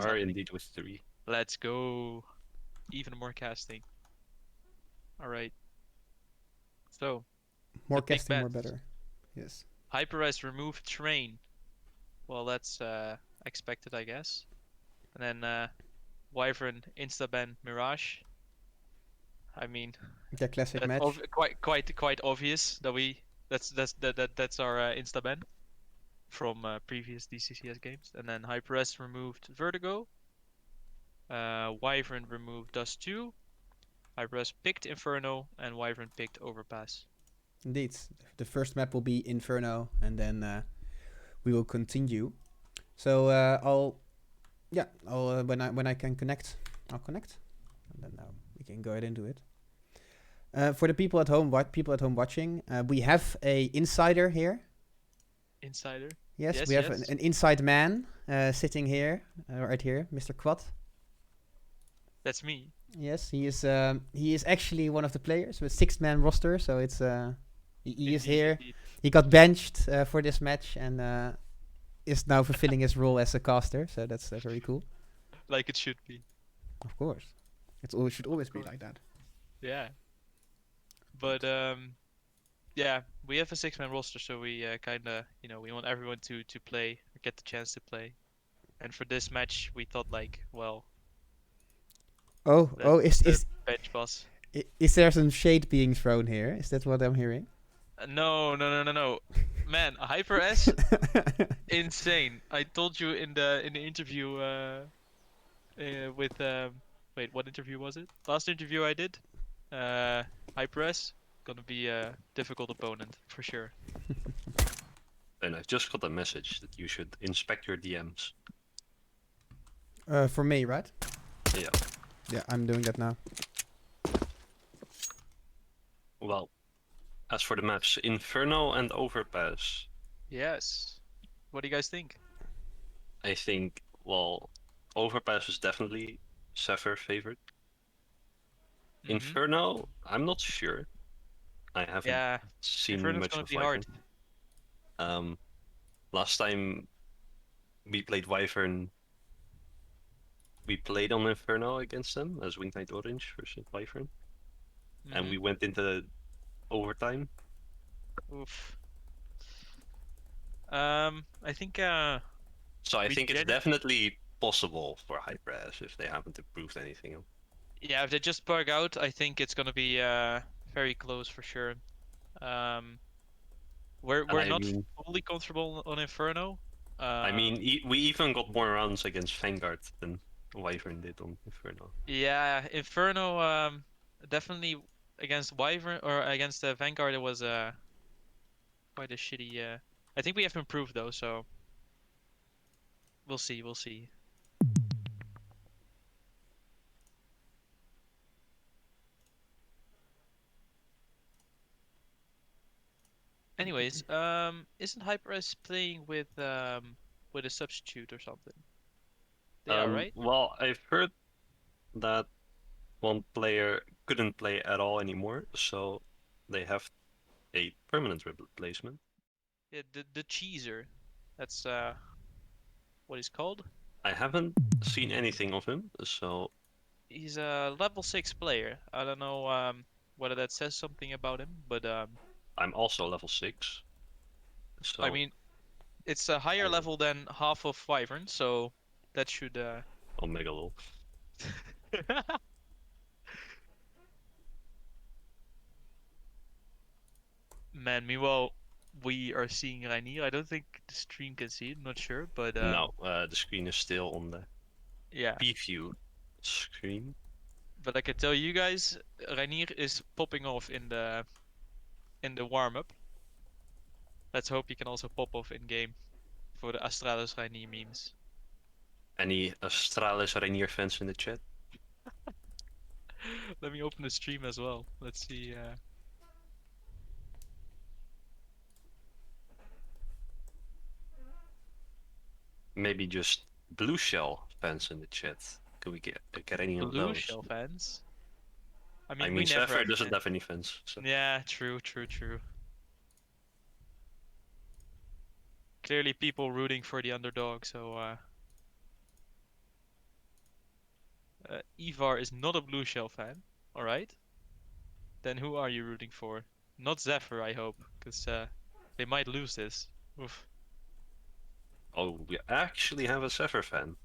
are indeed with 3. Let's go. Even more casting. All right. So More the big casting, more bets. better. Yes. HyperS remove train. Well, that's expected, I guess. And then Wyvern insta-ban Mirage. I mean, The classic that's match. quite obvious that that's our insta-ban from previous DCCS games. And then HyperS removed Vertigo. Wyvern removed Dust 2. HyperS picked Inferno, and Wyvern picked Overpass. Indeed. The first map will be Inferno, and then we will continue. So I'll when I can connect, I'll connect, and then we can go ahead and do it. For the people at home, watching, we have a insider here. Insider. Yes, Yes, we have yes. an inside man sitting here, right here, Mr. Quad. That's me. Yes, he is actually one of the players with 6-man roster, so it's he is Indeed, here. indeed. He got benched for this match and is now fulfilling his role as a caster, so that's very cool. Like it should be. Of course, it should always be course. like that. Yeah. But yeah, we have a 6-man roster, so we kind of, we want everyone to play, or get the chance to play. And for this match, we thought like, well, Oh, let's is the is bench boss. is there some shade being thrown here? Is that what I'm hearing? No. Man, HyperS, insane. I told you in the interview with wait, what interview was it? Last interview I did. HyperS gonna be a difficult opponent for sure. And I just got a message that you should inspect your DMs. For me, right? Yeah. Yeah, I'm doing that now. Well, as for the maps, Inferno and Overpass, Yes. What do you guys think? I think, well, Overpass is definitely Zephyr favorite. Inferno, I'm not sure. I haven't Yeah, seen Inferno's much gonna of be Wyvern. hard. Last time we played Wyvern, we played on Inferno against them as Winged Knight Orange versus Wyvern, and we went into overtime. Oof. I think So I we think it's definitely possible for HyperS if they haven't improved anything. yeah, if they just bug out, I think it's gonna be very close for sure. Um, we're I not mean, fully comfortable on Inferno. we even got more rounds against Vanguard than Wyvern did on Inferno. Yeah, Inferno definitely against Wyvern or against Vanguard it was quite a shitty. I think we have improved though, so we'll see. We'll see. Anyways, isn't HyperS playing with a substitute or something? They are, right? Well, I've heard that one player couldn't play at all anymore, so they have a permanent replacement. Yeah, the cheeser. That's what he's called. I haven't seen anything of him, so He's a level 6 player. I don't know whether that says something about him, but I'm also level 6. So I mean, it's a higher level than half of Wyvern, so that should Omega lol. Man, meanwhile, we are seeing Rainier. I don't think the stream can see it, not sure, but No, the screen is still on the yeah. preview screen. But I can tell you guys, Rainier is popping off in the warm-up. Let's hope he can also pop off in game for the Astralis Rainier memes. Any Astralis Rainier fans in the chat? Let me open the stream as well. Let's see. Maybe just Blue Shell fans in the chat. Can we get any of Blue those? Shell fans. I I mean, mean, we never Zephyr have doesn't fans. have any fans. So. Yeah, true. Clearly people rooting for the underdog, so Ivar is not a Blue Shell fan. All right. Then who are you rooting for? Not Zephyr, I hope, because they might lose this. Oof. Oh, we actually have a Zephyr fan.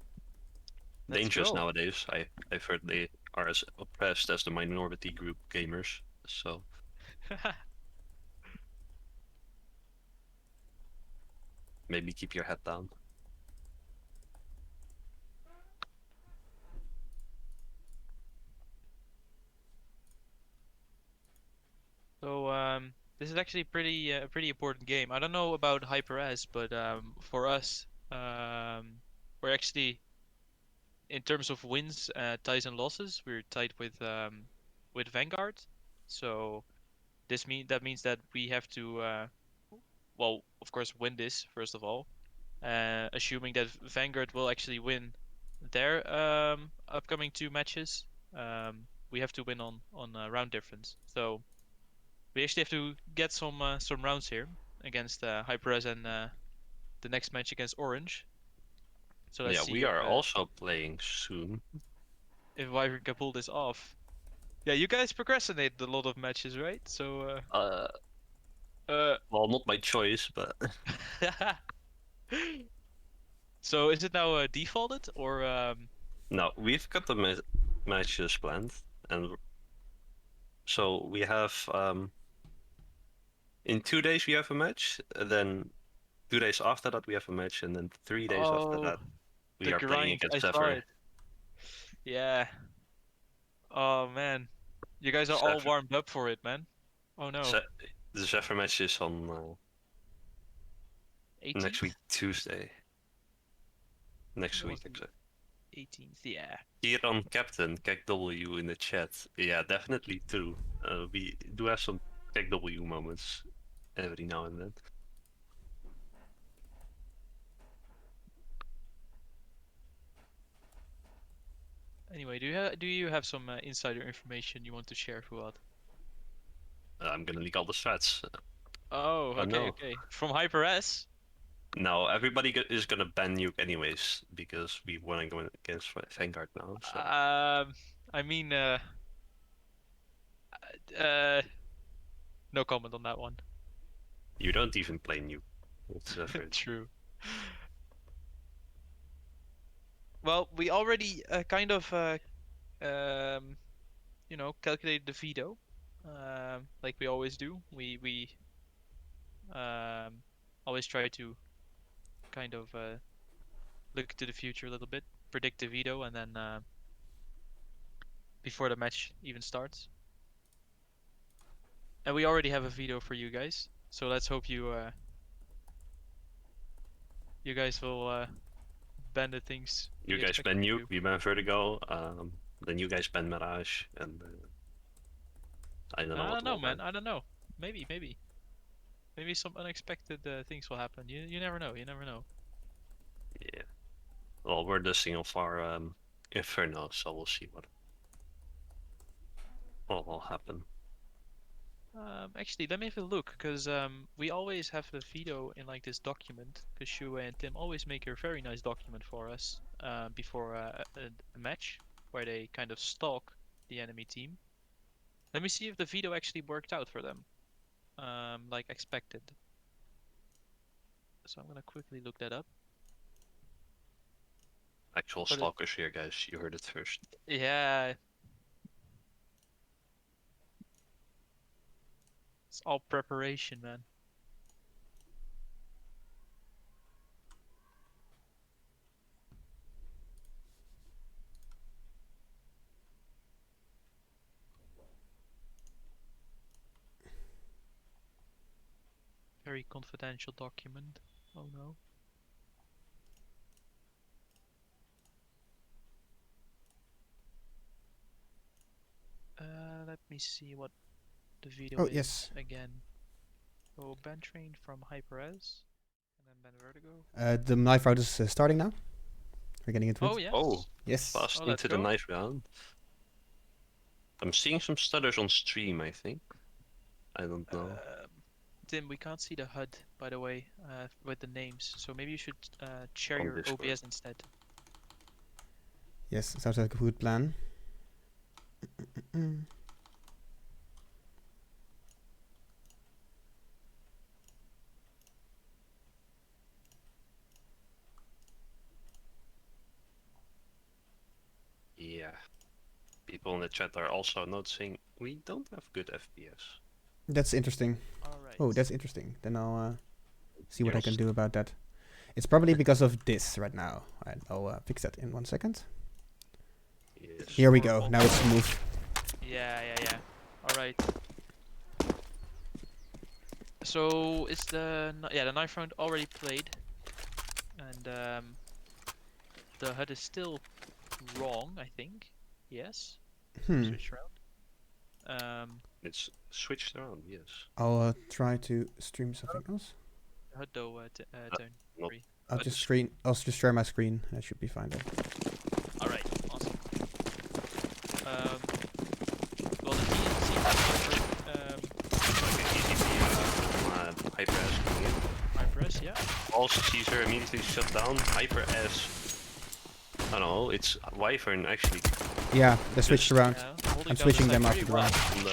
Let's Dangerous go. nowadays. I've heard they are as oppressed as the minority group gamers. So maybe keep your head down. So this is actually a pretty important game. I don't know about HyperS, but for us, we're actually in terms of wins, ties and losses, we're tied with Vanguard. So that means that we have to well, of course, win this first of all, assuming that Vanguard will actually win their upcoming 2 matches. We have to win on round difference. So we actually have to get some rounds here against HyperS and the next match against Orange. So let's Yeah, see we are also playing soon. if Wyvern can pull this off. Yeah, you guys procrastinated a lot of matches, right? So Uh, uh well, not by choice, but so is it now defaulted or no, we've got the matches planned, and so we have in 2 days we have a match, then 2 days after that we have a match, and then 3 days after oh, that we the are playing grind. I against saw Zephyr. it. Yeah. Oh man. You guys are all Zephyr, warmed up for it, man. Oh no. Ze the Zephyr match is on next 18th? week Tuesday. Next That was week, the exactly. 18th. Yeah. Here on Captain, KW in the chat. Yeah, definitely true. We do have some KW moments every now and then. Anyway, do you have some insider information you want to share, Fuad? I'm gonna leak all the strats. Oh, Oh okay, no. okay. From HyperS? No, everybody is gonna ban Nuke anyways, because we wanna go against Vanguard now, so. I mean, uh, no comment on that one. You don't even play Nuke. It's Zephyr. True. Well, we already kind of um, calculated the veto, like we always do. We always try to kind of look to the future a little bit, predict the veto, and then before the match even starts. And we already have a veto for you guys, so let's hope you guys will ban the things You we guys expect ban you Nuke, to. we ban Vertigo, then you guys ban Mirage, and I don't know I what don't know, we'll ban. man. I don't know. Maybe some unexpected things will happen. You never know. You never know. Yeah. Well, we're dusting off our Inferno, so we'll see what will happen. Actually, let me have a look, because we always have the veto in like this document, because Shu and Tim always make a very nice document for us before a match, where they kind of stalk the enemy team. Let me see if the veto actually worked out for them, like expected. So I'm gonna quickly look that up. Actual But stalkers here, guys. You heard it first. yeah, it's all preparation, man. Very confidential document. Oh no. Let me see what the veto Oh, is yes. again. So ban train from HyperS, and then ban Vertigo. The knife round is starting now. We're getting into Oh it. yes. Oh, Yes. fast Oh, let's into the go. knife round. I'm seeing some stutters on stream, I think. I don't know. Tim, we can't see the HUD, by the way, with the names. So maybe you should share On your Discord. OBS instead. Yes, sounds like a good plan. Yeah. People in the chat are also noticing we don't have good FPS. That's interesting. Alright. Oh, that's interesting. Then I'll see what I can Yes. do about that. It's probably because of this right now. I'll fix that in 1 second. Yes. Here we go. Now it's smooth. Yeah. Alright. So is the the knife round already played, and the HUD is still wrong, I think. Yes. Switch around. It's switched around, yes. I'll try to stream something else. HUD though, turn not- free. I'll But just share my screen. That should be fine then. Alright, awesome. Well, the DCCS like an easy view from HyperS coming in. HyperS, yeah. Also, Caesar immediately shut down. HyperS. I don't know, it's Wyvern actually Yeah, they switched Just- around. Yeah, holding I'm down switching the them side after pretty the well. round. on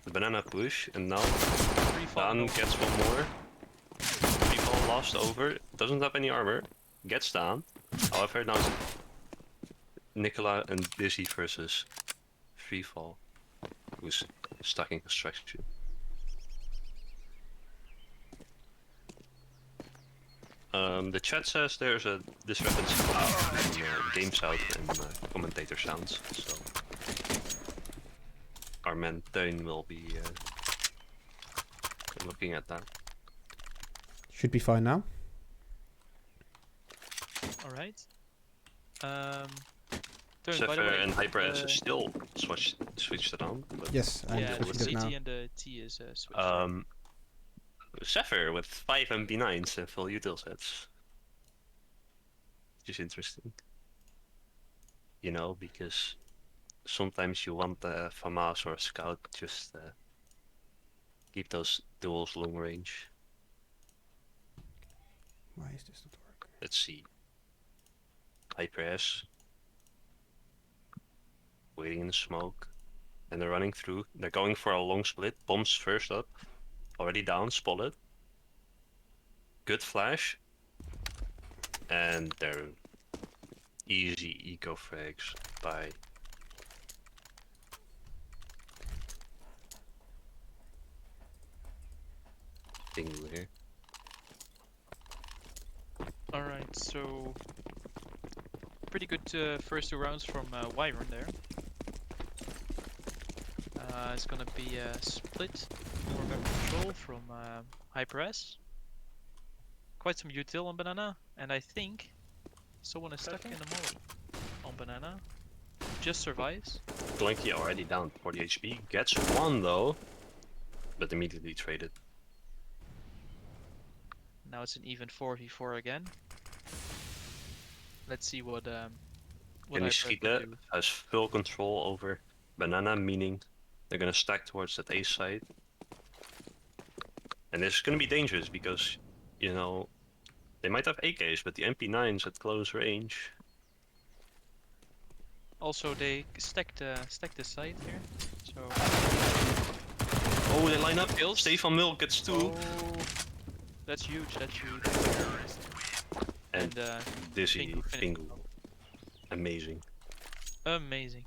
the banana push, and now Free fall Dan no. gets one more. People lost over, doesn't have any armor, gets down. However, now it's Nicola and Dizzy versus Freefall, who's stuck in construction. The chat says there's a discrepancy between game sound and commentator sounds, so our man Teun will be looking at that. Should be fine now. Alright. Turn, by the Zephyr way, and HyperS the- is still switched it on, but Yes, I'm yeah, the switching it now. CT and the T is switched. Zephyr with 5 MP9s and full util sets. Which is interesting. You know, because sometimes you want a FAMAS or a Scout, just keep those duals long range. Why is this not working? Let's see. HyperS. Waiting in the smoke. And they're running through. They're going for a long split. Bombs first up. Already down, spotted. Good flash. And they're easy eco frags by Dingu here. Alright, so pretty good first 2 rounds from Wyvern there. It's gonna be a split for map control from HyperS. Quite some util on banana, and I think someone is stuck in the molly on banana. Just survives. Blanky already down 40 HP. Gets one though, but immediately traded. Now it's an even 4v4 again. Let's see what HyperS will Kenishida do. has full control over banana, meaning they're gonna stack towards that A side. And this is gonna be dangerous because, you know, they might have AKs, but the MP9s at close range. Also, they stacked the site here, so. Oh, they line up. Kills. Stefan Milk gets 2. Oh, that's huge. That's huge. And Dizzy Pingu finished. Pingu. Amazing. Amazing.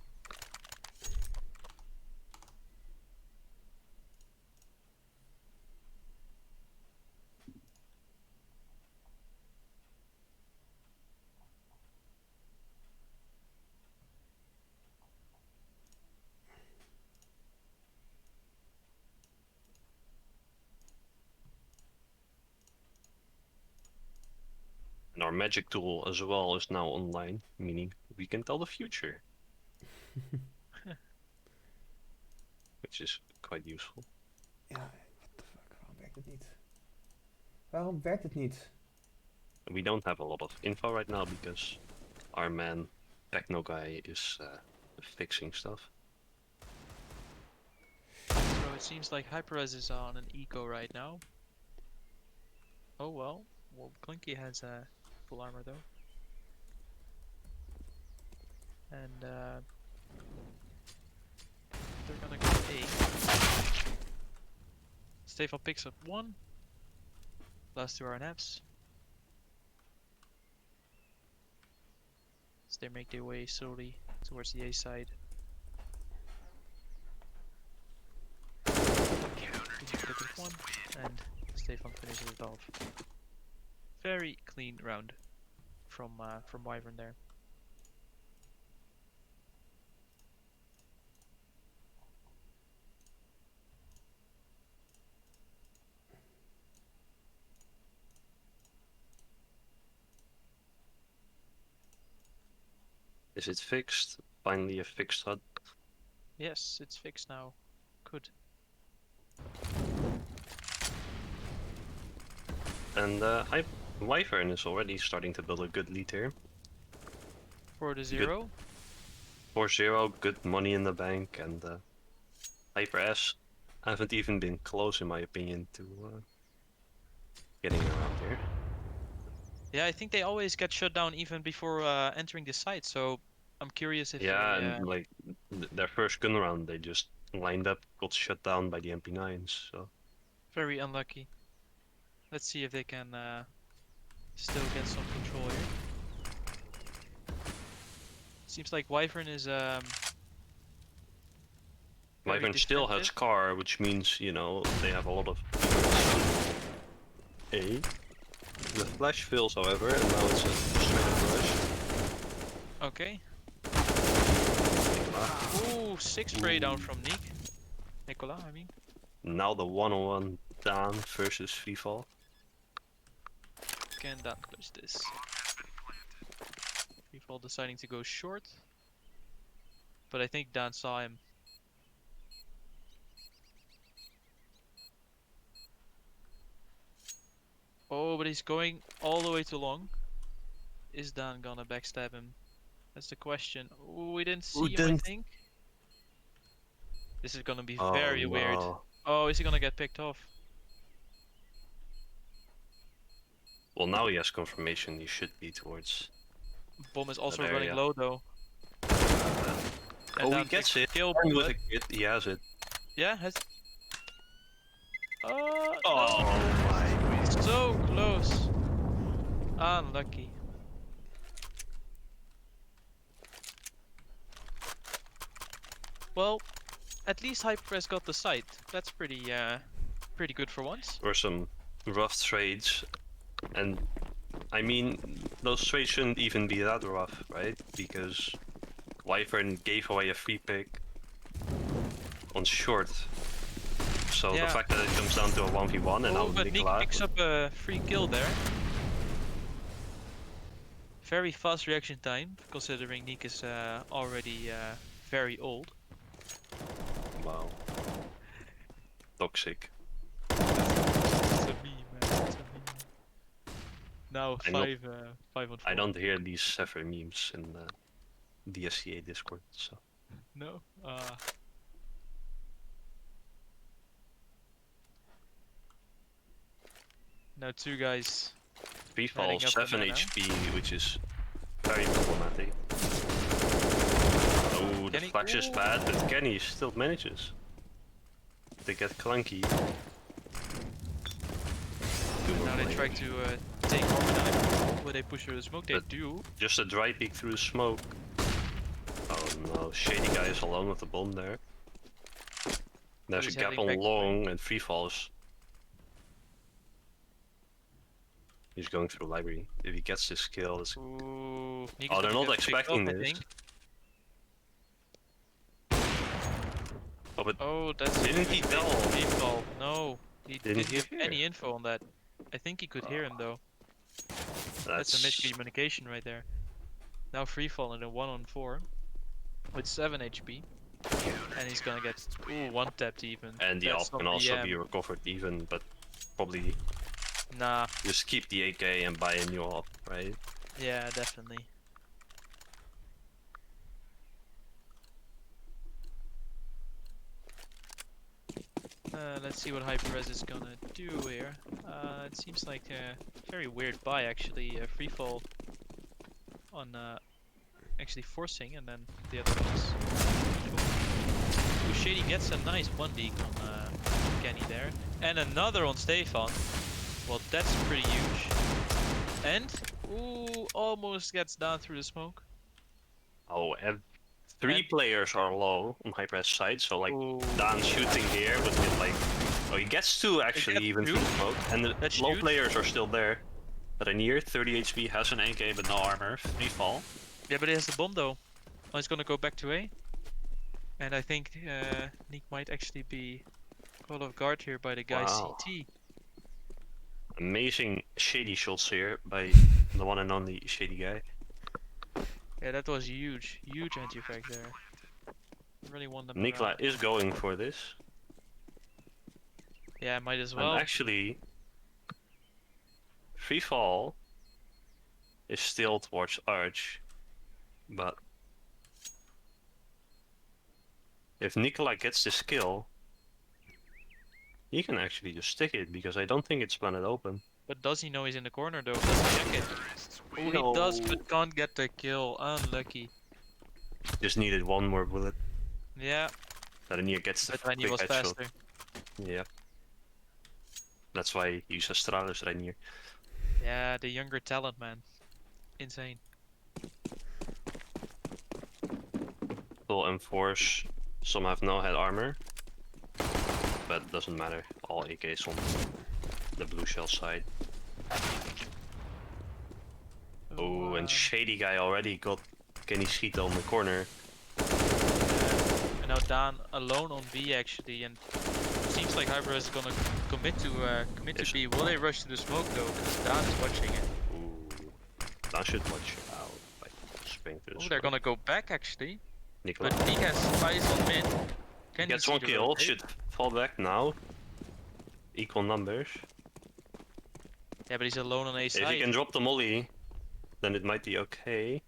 And our magic tool as well is now online, meaning we can tell the future. Which is quite useful. Ja, what the fuck? Waarom werkt het niet? Waarom werkt het niet? We don't have a lot of info right now because our man Techno guy is fixing stuff. So it seems like HyperS is on an eco right now. Oh well. Well, Clinky has full armor though. and they're gonna go A. Stefan picks up 1. Last 2 are Fs. As they make their way slowly towards the A side. Pick up 1, and Stefan finishes it off. Very clean round from Wyvern there. Is it fixed? Finally a fixed HUD. Yes, it's fixed now. Good. And Wyvern is already starting to build a good lead here. For the 0. 4-0, good money in the bank, and HyperS haven't even been close, in my opinion, to getting around here. Yeah, I think they always get shut down even before entering the site, so I'm curious if Yeah, they, and like their first gun round, they just lined up, got shut down by the MP9s. So very unlucky. Let's see if they can still get some control here. Seems like Wyvern is very Wyvern still has defensive. car, which means, you know, they have a lot of A. The flash fails, however, and now it's a straight up rush. Okay. Nicola. Ooh, 6 spray down from Nicola, I mean. Now the one-on-one down versus Freefall. Can Dan close this? Freefall deciding to go short. But I think Dan saw him. Oh, but he's going all the way too long. Is Dan gonna backstab him? That's the question. Ooh, we didn't see him, I think. This is gonna be very weird. No. Oh, is he gonna get picked off? Well, now he has confirmation he should be towards. Bomb is also That running area. low though. Oh, he Dan gets takes it. Kill, With but a kit, he has it. yeah, has. Oh, Oh my. no. So close. Unlucky. Well, at least HyperS got the site. That's pretty good for once. Or some rough trades, and I mean, those trades shouldn't even be that rough, right? Because Wyvern gave away a free pick on short. So the Yeah. fact that it comes down to a 1v1 and now Oh, but Nick Nicola. picks up a free kill there. Very fast reaction time, considering Nick is already very old. Wow. Toxic. It's a meme, man. It's a meme. Now I'm not- 5 on 4. I don't hear these Zephyr memes in the DSCA Discord, so. No. Now 2 guys. Freefall Heading up 7 banana. HP, which is very problematic. Oh, the Kenny- flash is Ooh. bad, but Kenny still manages. They get clunky. Now they try to take Overnight. Will they push through the smoke? They But- do. Just a dry peek through the smoke. Oh no, Shady guy is alone with the bomb there. There's he's a gap heading on back to long and free falls. He's going through the library. If he gets this kill, it's... Ooh. Nick is Oh, they're gonna not get picked expecting up, I this. think. Oh, but Oh, that's Didn't he tell? Default. No, he Didn't didn't he give hear? any info on that. I think he could hear him though. That's a miscommunication right there. Now free fall in a 1-on-4 with 7 HP, and he's gonna get one tapped even. And the That's AWP can not also DM. be recovered even, but probably Nah, just keep the AK and buy a new AWP, right? yeah, definitely. Let's see what HyperS is gonna do here. It seems like a very weird buy actually. Free fall on actually forcing, and then the other one is. Ooh, Shady gets a nice 1 leak on Kenny there, and another on Stefan. Well, that's pretty huge. And ooh, almost gets down through the smoke. Oh, and 3 And- players are low on HyperS side, so like Ooh, Dan shooting here would get like. Oh, he gets 2 actually, gets even 2? through the smoke, and the That's low huge. players are still there. Rainier, 30 HP, has an AK but no armor, free fall. Yeah, but he has the bomb though. Oh, he's gonna go back to A. And I think Nick might actually be caught off guard here by the guy Wow. CT. Amazing shady shots here by the one and only shady guy. Yeah, that was huge. Huge anti-effect there. Really won them Nikla around. is going for this. Yeah, might as And well. actually, free fall is still towards Arch, but if Nikolai gets this kill, he can actually just stick it because I don't think it's planted open. But does he know he's in the corner though? Does he check it? Oh, he does, No. but can't get the kill. Unlucky. Just needed one more bullet. Yeah, Rainier gets the but Rainier quick was headshot. faster. Yeah. That's why he uses Astralis Rainier. Yeah, the younger talent, man. Insane. Will enforce. Some have no head armor. But doesn't matter. All AKs on the blue shell side. Oh, and shady guy already got Kenny Schiet on the corner. And now Dan alone on B actually, and seems like HyperS is gonna commit to Yes. B. Will they rush to the smoke though? Because Dan is watching it. Ooh. That should watch out. Like, spring to the Oh, they're gonna go back actually. Nikolai But Nick has eyes on mid. Can gets he see one the kill, rotate? should fall back now. Equal numbers. Yeah, but he's alone on A If he side. can drop the molly, then it might be okay.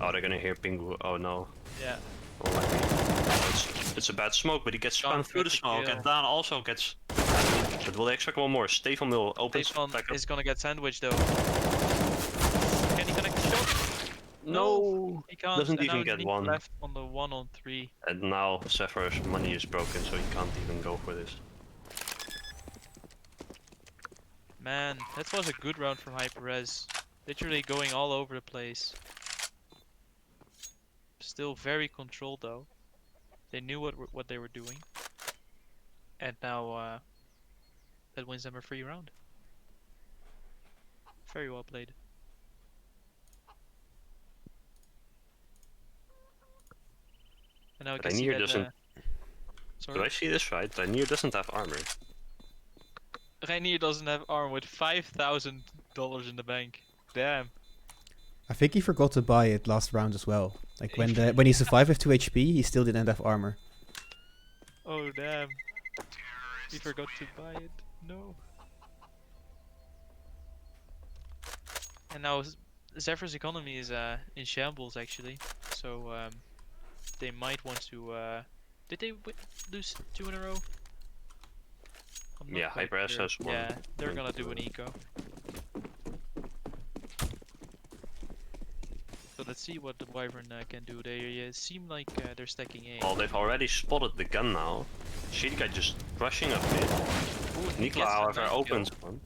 Oh, they're gonna hear Pingu. Oh no. Yeah. Oh, it's a bad smoke, but he gets Can't spun through get the the smoke, kill. and Dan also gets. But will they expect one more? Stefan will open Stefan back up. is gonna get sandwiched though. Can he connect the shot? No, He can't. doesn't And even now get Nick one. left on the 1-on-3. And now Zephyr's money is broken, so he can't even go for this. Man, that was a good round from HyperS. Literally going all over the place. Still very controlled though. They knew what they were doing. And now that wins them a free round. Very well played. And now I can see Rainier that. doesn't. Sorry. Do I see this right? Rainier doesn't have armor. Rainier doesn't have armor with $5,000 in the bank. Damn. I think he forgot to buy it last round as well. Like when he survived with 2 HP, he still didn't have armor. Oh damn. He forgot to buy it. No. And now Zephyr's economy is in shambles actually. So they might want to. Did they lose 2 in a row? I'm not Yeah, quite HyperS sure. has one. Yeah, they're win gonna to do an eco. So let's see what the Wyvern can do. They seem like they're stacking A. Well, they've already spotted the gun now. Shady guy just rushing up it. Ooh, he Nicola, gets a however, nice opens kill. one.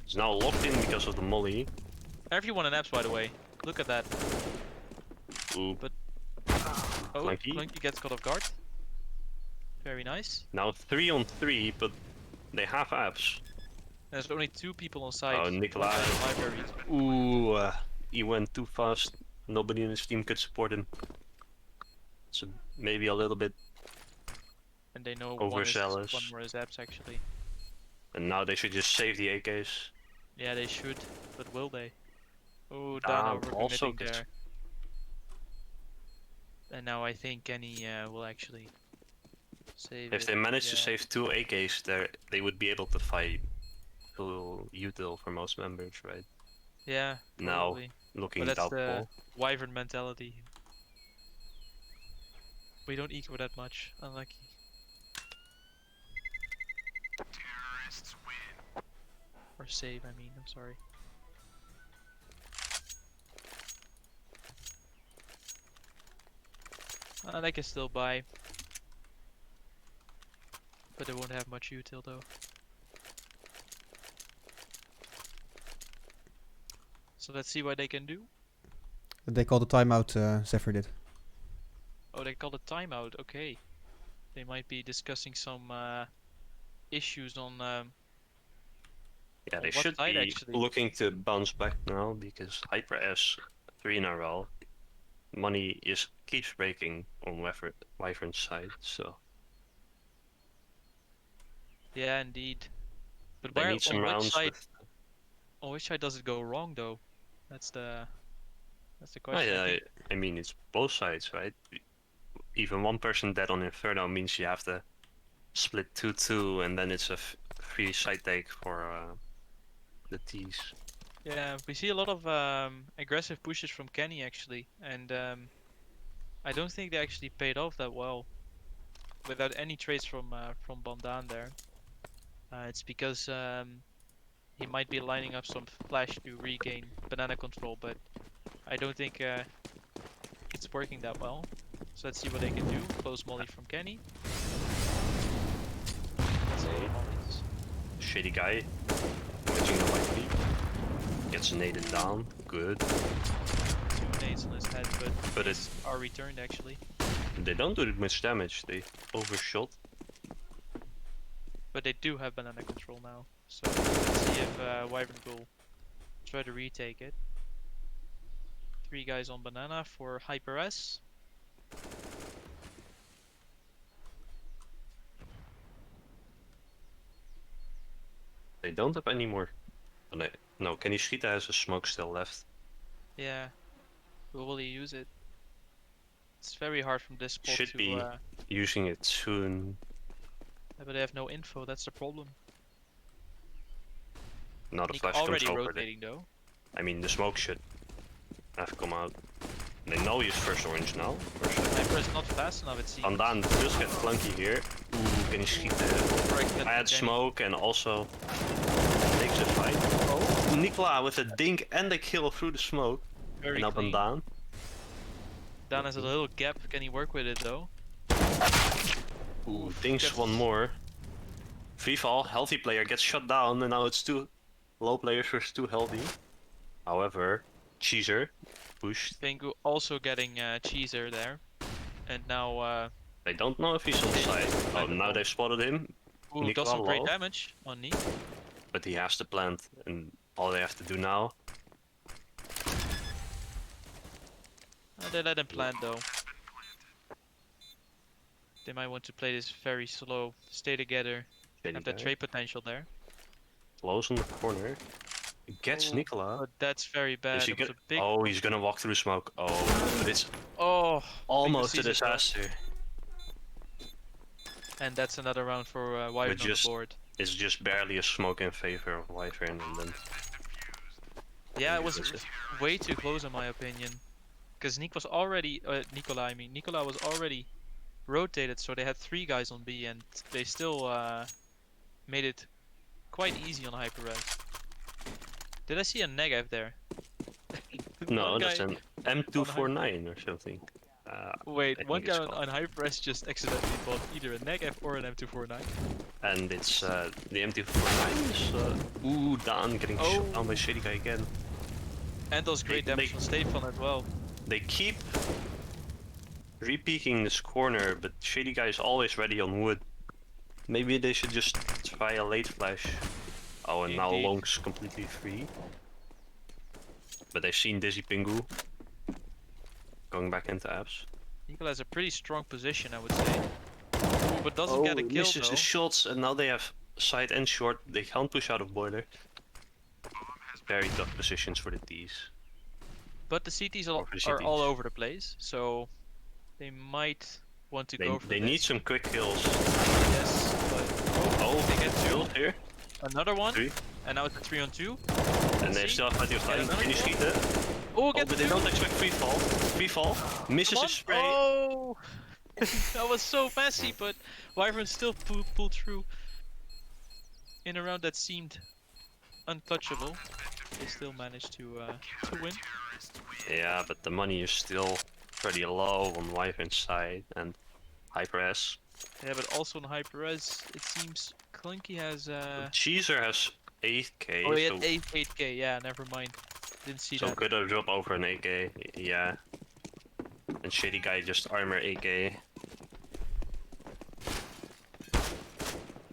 He's now locked in because of the molly. Everyone in apps, by the way. Look at that. Ooh, Oh, Clunky. Clunky gets caught off guard. Very nice. now 3 on 3, but they have apps. There's only 2 people on site. Oh, Nikolai. Libraries. Ooh, he went too fast. Nobody in his team could support him. So maybe a little bit. And they know Overzealous. one more is apps actually. And now they should just save the AKs. Yeah, they should, but will they? Oh, down over also committing gets- there. And now I think Kenny will actually save If it. they manage to Yeah. save 2 AKs, they would be able to fight full util for most members, right? Yeah, Now, probably. looking But that's the doubtful. Wyvern mentality. We don't eco that much. Unlucky. Or save, I mean. I'm sorry. They can still buy. But they won't have much util though. So let's see what they can do. They called a timeout, Zephyr did. Oh, they called a timeout. Okay. They might be discussing some issues on. Yeah, they what should side, be actually? looking to bounce back now because HyperS 3 in a row. Money keeps breaking on Wyvern's side, so Yeah, indeed. But they where need some rounds with. on which side does it go wrong though? That's the Oh, question. yeah, I think. I mean it's both sides, right? Even one person dead on Inferno means you have to split 2-2, and then it's a free side take for the T's. Yeah, we see a lot of aggressive pushes from Kenny actually, and I don't think they actually paid off that well. Without any trades from Bondan there, it's because he might be lining up some flash to regain banana control, but I don't think it's working that well. So let's see what they can do. Close molly from Kenny. That's a lot of mollies. Shady guy, catching the white peak. Gets naded down, good. 2 nades on his head, But it's are returned actually. they don't do much damage. They overshot. But they do have banana control now. So let's see if Wyvern will try to retake it. 3 guys on banana for HyperS. They don't have any more. Oh, no, Kenny Schita has a smoke still left. Yeah. Will he use it? It's very hard from this spot Should to be using it soon. but they have no info, that's the problem. Now the Nick flash comes already over. rotating though. I mean, the smoke should have come out. They know he's first orange now. Hyper is not fast enough, it seems. Van Daan just get clunky here. Ooh, can he schieten? Bad smoke and also takes a fight. Oh, Nicola with a dink and a kill through the smoke. Very and now Van clean. Daan. Dan has a little gap, can he work with it though? Ooh, dinks one more. Free fall, healthy player gets shut down and now it's 2 low players versus 2 healthy. However, Cheeser pushed. Pengu also getting Cheeser there. And now They don't know if he's on side. Oh, now they've spotted him. ooh, does some great damage on Nick. But he has to plant, and all they have to do now. They let him plant though. They might want to play this very slow, stay together, have that trade potential there. Close on the corner. Gets Nicola. But that's very bad. Is he It was a big... Oh, he's gonna walk through smoke. Oh, but it's almost a disaster. And that's another round for Wyvern on the board. It's just barely a smoke in favor of Wyvern, and then. Yeah, it was way too close in my opinion. Because Nick was already, Nicola was already rotated, so they had 3 guys on B, and they still made it quite easy on HyperS. Did I see a negative there? No, that's an M249 or something. Wait, one guy on HyperS just accidentally bought either a negative or an M249. And it's the M249 is ooh, Dan getting shot down by Shady Guy again. And does great damage on Stefan as well. They keep re-peeking this corner, but Shady Guy is always ready on wood. Maybe they should just try a late flash. Oh, and now Long's completely free. But they've seen Dizzy Pingu going back into apps. Nicola has a pretty strong position, I would say. Ooh, but doesn't get a kill misses though. the shots, and now they have side and short. They can't push out of boiler. Very tough positions for the T's. But the CTs are all over the place, so they might want to go for They need some quick kills. Yes, but they get 2 here. Another one, 3. And now it's a 3-on-2. And they still have plenty of time. Can you schieten? Oh, but they don't expect free fall. Free fall. Misses his spray. Oh! That was so messy, but Wyvern still pulled through in a round that seemed untouchable. They still managed to win. Yeah, but the money is still pretty low on Wyvern's side and HyperS. Yeah, but also on HyperS, it seems Clunky has Cheeser has 8k, Oh, he had so 8k. Yeah, never mind. Didn't see so that. could have dropped over an 8k. Yeah. And Shady Guy just armor 8k.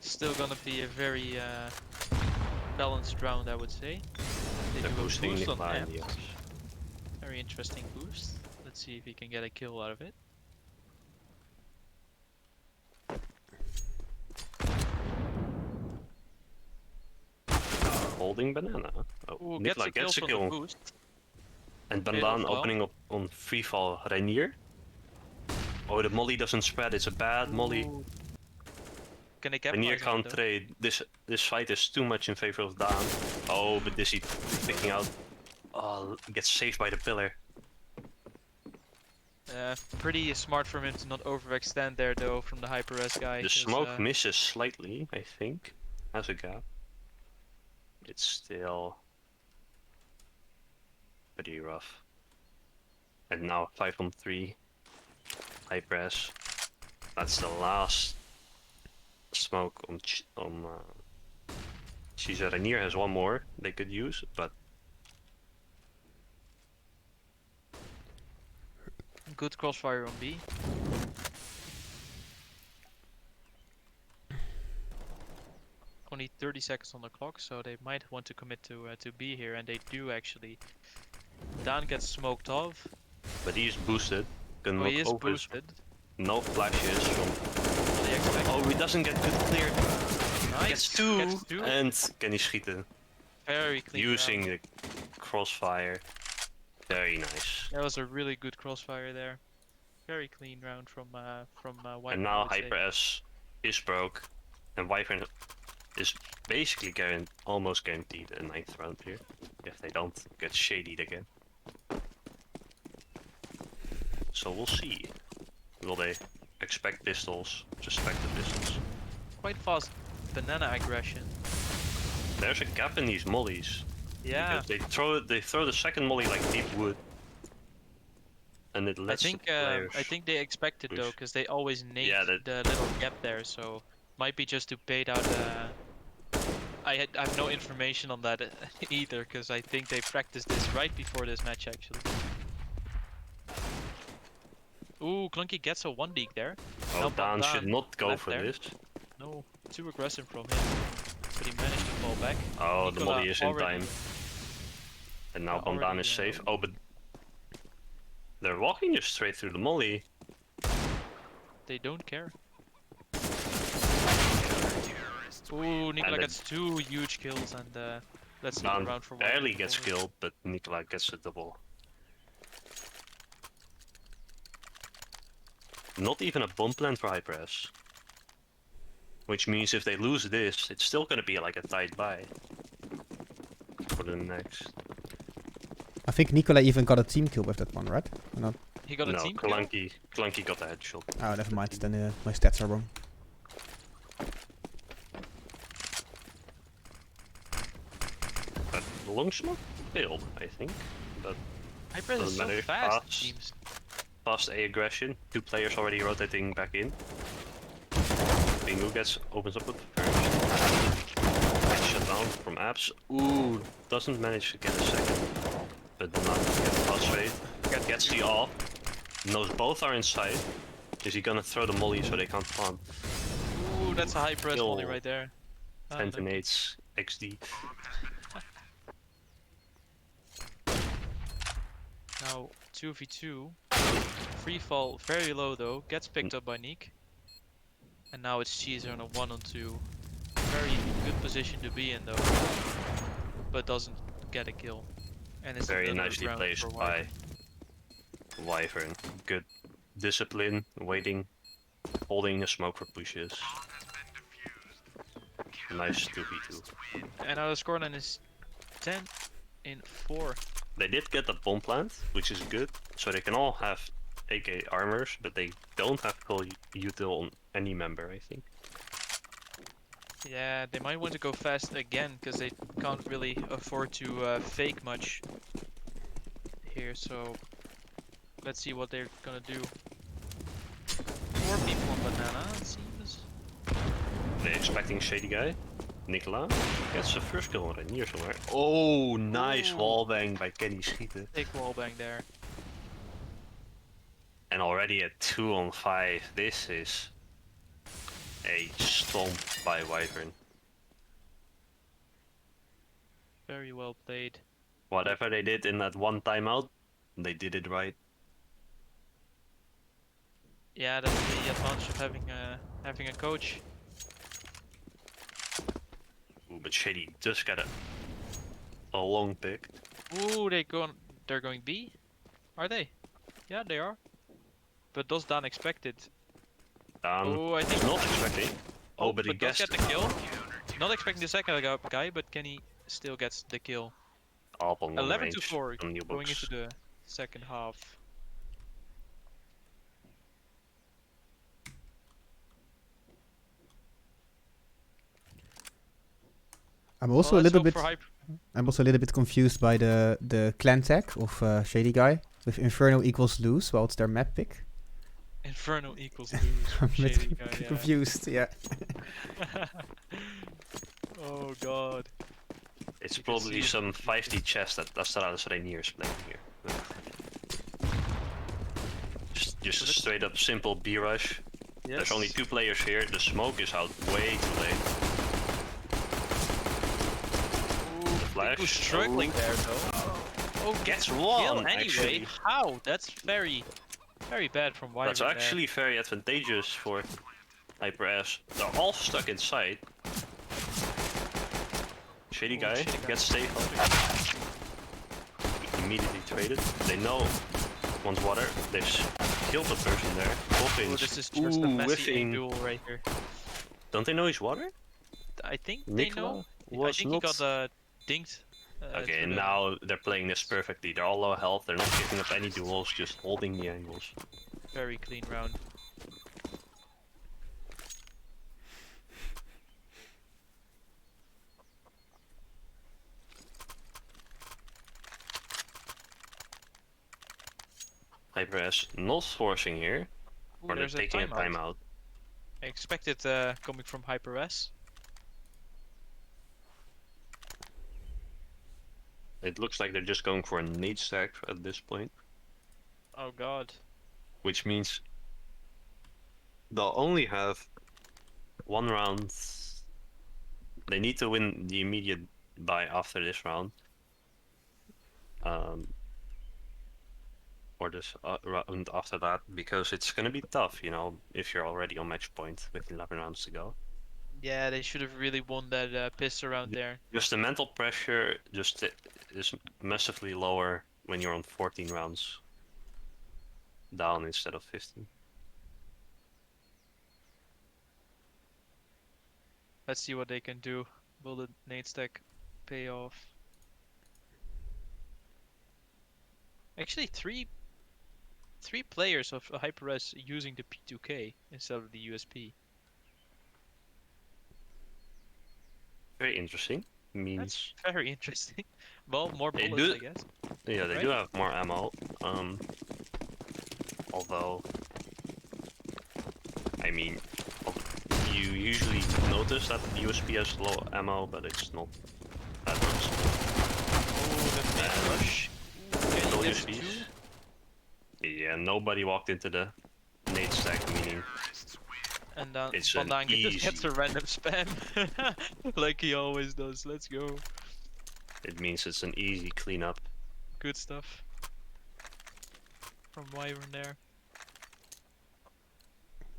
Still gonna be a very balanced round, I would say. They They're do a boosting boost on Nikolai amp. in the ops. Very interesting boost. Let's see if he can get a kill out of it. Holding banana. Oh, Ooh, Nikolai gets a from kill. the boost. And Bit Bandan of well. opening up on free fall Rainier. Oh, the molly doesn't spread. It's a bad molly. Ooh. Can they Rainier capitalize on can't it though? trade. This fight is too much in favor of Dan. Oh, but Dizzy picking out. Oh, gets saved by the pillar. Pretty smart from him to not overextend there though from the HyperS guy. The 'cause, smoke misses slightly, I think. Has a gap. It's still pretty rough. And now 5 on 3. HyperS. That's the last smoke on Caesar. Rainier has one more they could use, but Good crossfire on B. Only 30 seconds on the clock, so they might want to commit to B here, and they do actually. Dan gets smoked off. but he's boosted. Can Oh, knock he is over his- boosted. no flashes from. What do you expect? Oh, he doesn't get good clear. Nice. Gets two, Gets two. and can he schieten? Very clean. Using round. the crossfire. Very nice. That was a really good crossfire there. Very clean round from Wyvern. And I now would say. HyperS is broke, and Wyvern is basically almost guaranteed a 9th round here. If they don't get shadied again. So we'll see. Will they expect pistols? Suspect the pistols? Quite fast banana aggression. There's a gap in these mollies. Yeah. Because they throw the second molly like deep wood. And it I lets think the players I think they expect it though, push. because they always nade Yeah, the little gap there. So might be just to bait out. I have no information on that either, because I think they practiced this right before this match actually. Ooh, Clunky gets a 1 league there. Oh, Help on Dan should Dan. not go Left for there. this. No, too aggressive from him. But he managed to fall back. Oh, the Nicola molly is in already- time. And now Yeah, Bandan already, is safe. Oh, but they're walking just straight through the molly. They don't care. Ooh, Nicola then- gets 2 huge kills, and that's not Dan around for one. barely gets killed, but Nikolai gets a double. Not even a bomb plant for HyperS. Which means if they lose this, it's still gonna be like a tight buy. For the next. I think Nicola even got a team kill with that one, right? Or not? He got a No, team kill. Clunky got the headshot. Oh, never mind. Then my stats are wrong. But the long smoke failed, I think. But HyperS is doesn't so matter. fast, it Fast. seems. fast A aggression. 2 players already rotating back in. Bingo opens up with the first. Nice shutdown from Abs. Ooh, doesn't manage to get a second. But then not get fast rate. Gets the off. Knows both are inside. Is he gonna throw the molly so they can't plant? Ooh, that's a high press Kill. volley right there. Ah, 10 look. to 8 XD. Now 2v2. Free fall very low though. Gets picked up by Neek. And now it's Cheeser on a 1-on-2. Very good position to be in though. But doesn't get a kill. And it's Very another nicely round placed for by Wyvern. Wyvern. Good discipline, waiting, holding the smoke for pushes. Nice 2v2. And now the scoreline is 10-4. They did get the bomb plant, which is good, so they can all have AK armors, but they don't have full util on any member, I think. Yeah, they might want to go fast again, because they can't really afford to fake much here, so Let's see what they're gonna do. 4 people on banana, it seems. They're expecting Shady Guy. Nicola gets the first kill on here somewhere. Oh, nice Ooh. wallbang by Kenny Schieten. Big wallbang there. And already at 2 on 5. This is a stomp by Wyvern. Very well played. Whatever they did in that one timeout, they did it right. Yeah, that's the advantage of having a coach. Ooh, but Shady just got a long pick. Ooh, they're going B? Are they? Yeah, they are. But does Dan expect it? Oh, I think He's not expecting. Oh, but he does guessed. get the kill. Not expecting the second guy, but Kenny still gets the kill. Up on long 11 to range 4 on new going books. into the second half. I'm also Well, a let's little hope bit. for I'm also a little bit confused by the clan tag of Shady Guy with Inferno equals lose. Well, it's their map pick. Inferno equals lose. I'm a bit Shady guy, yeah. confused. Yeah. Oh god. It's You can probably see some it. 5D chess that Astralis Rainiers playing here. Just a straight up simple B rush. Yes. There's only 2 players here. The smoke is out way too late. The flash. Who's struggling Oh. there though? Oh, Gets kill one anyway. actually. How? That's very bad from Wyvern. That's actually very advantageous for HyperS. They're all stuck inside. Shady guy Shady guy. gets safe. Immediately traded. They know wants water. They've killed the person there. Oh, this is just a messy aim duel right here. Don't they know he's water? I think Nicola they know. I was think not. he got dinged. Okay, through and the- now they're playing this perfectly. They're all low health. They're not giving up any duels, just holding the angles. Very clean round. HyperS not forcing here, Ooh, or they're there's taking a timeout. I expected coming from HyperS. It looks like they're just going for a nade stack at this point, Oh god. which means they'll only have 1 round. They need to win the immediate buy after this round. Or this round after that, because it's gonna be tough, you know, if you're already on match point with 11 rounds to go. Yeah, they should have really won that piss around there. Just the mental pressure is massively lower when you're on 14 rounds down instead of 15. Let's see what they can do. Will the nade stack pay off? Actually, three players of HyperS using the P2K instead of the USP. Very interesting. Means That's very interesting. Well, more They bullets, do- I guess. yeah, they right? do have more ammo. Although, I mean, you usually notice that the USP has low ammo, but it's not that much. Oh, the mid And rush. no Okay, that's USPs. 2. Yeah, nobody walked into the nade stack, meaning And then It's an Bandang just gets easy- a random spam. Like he always does. Let's go. it means it's an easy cleanup. Good stuff. From Wyvern there.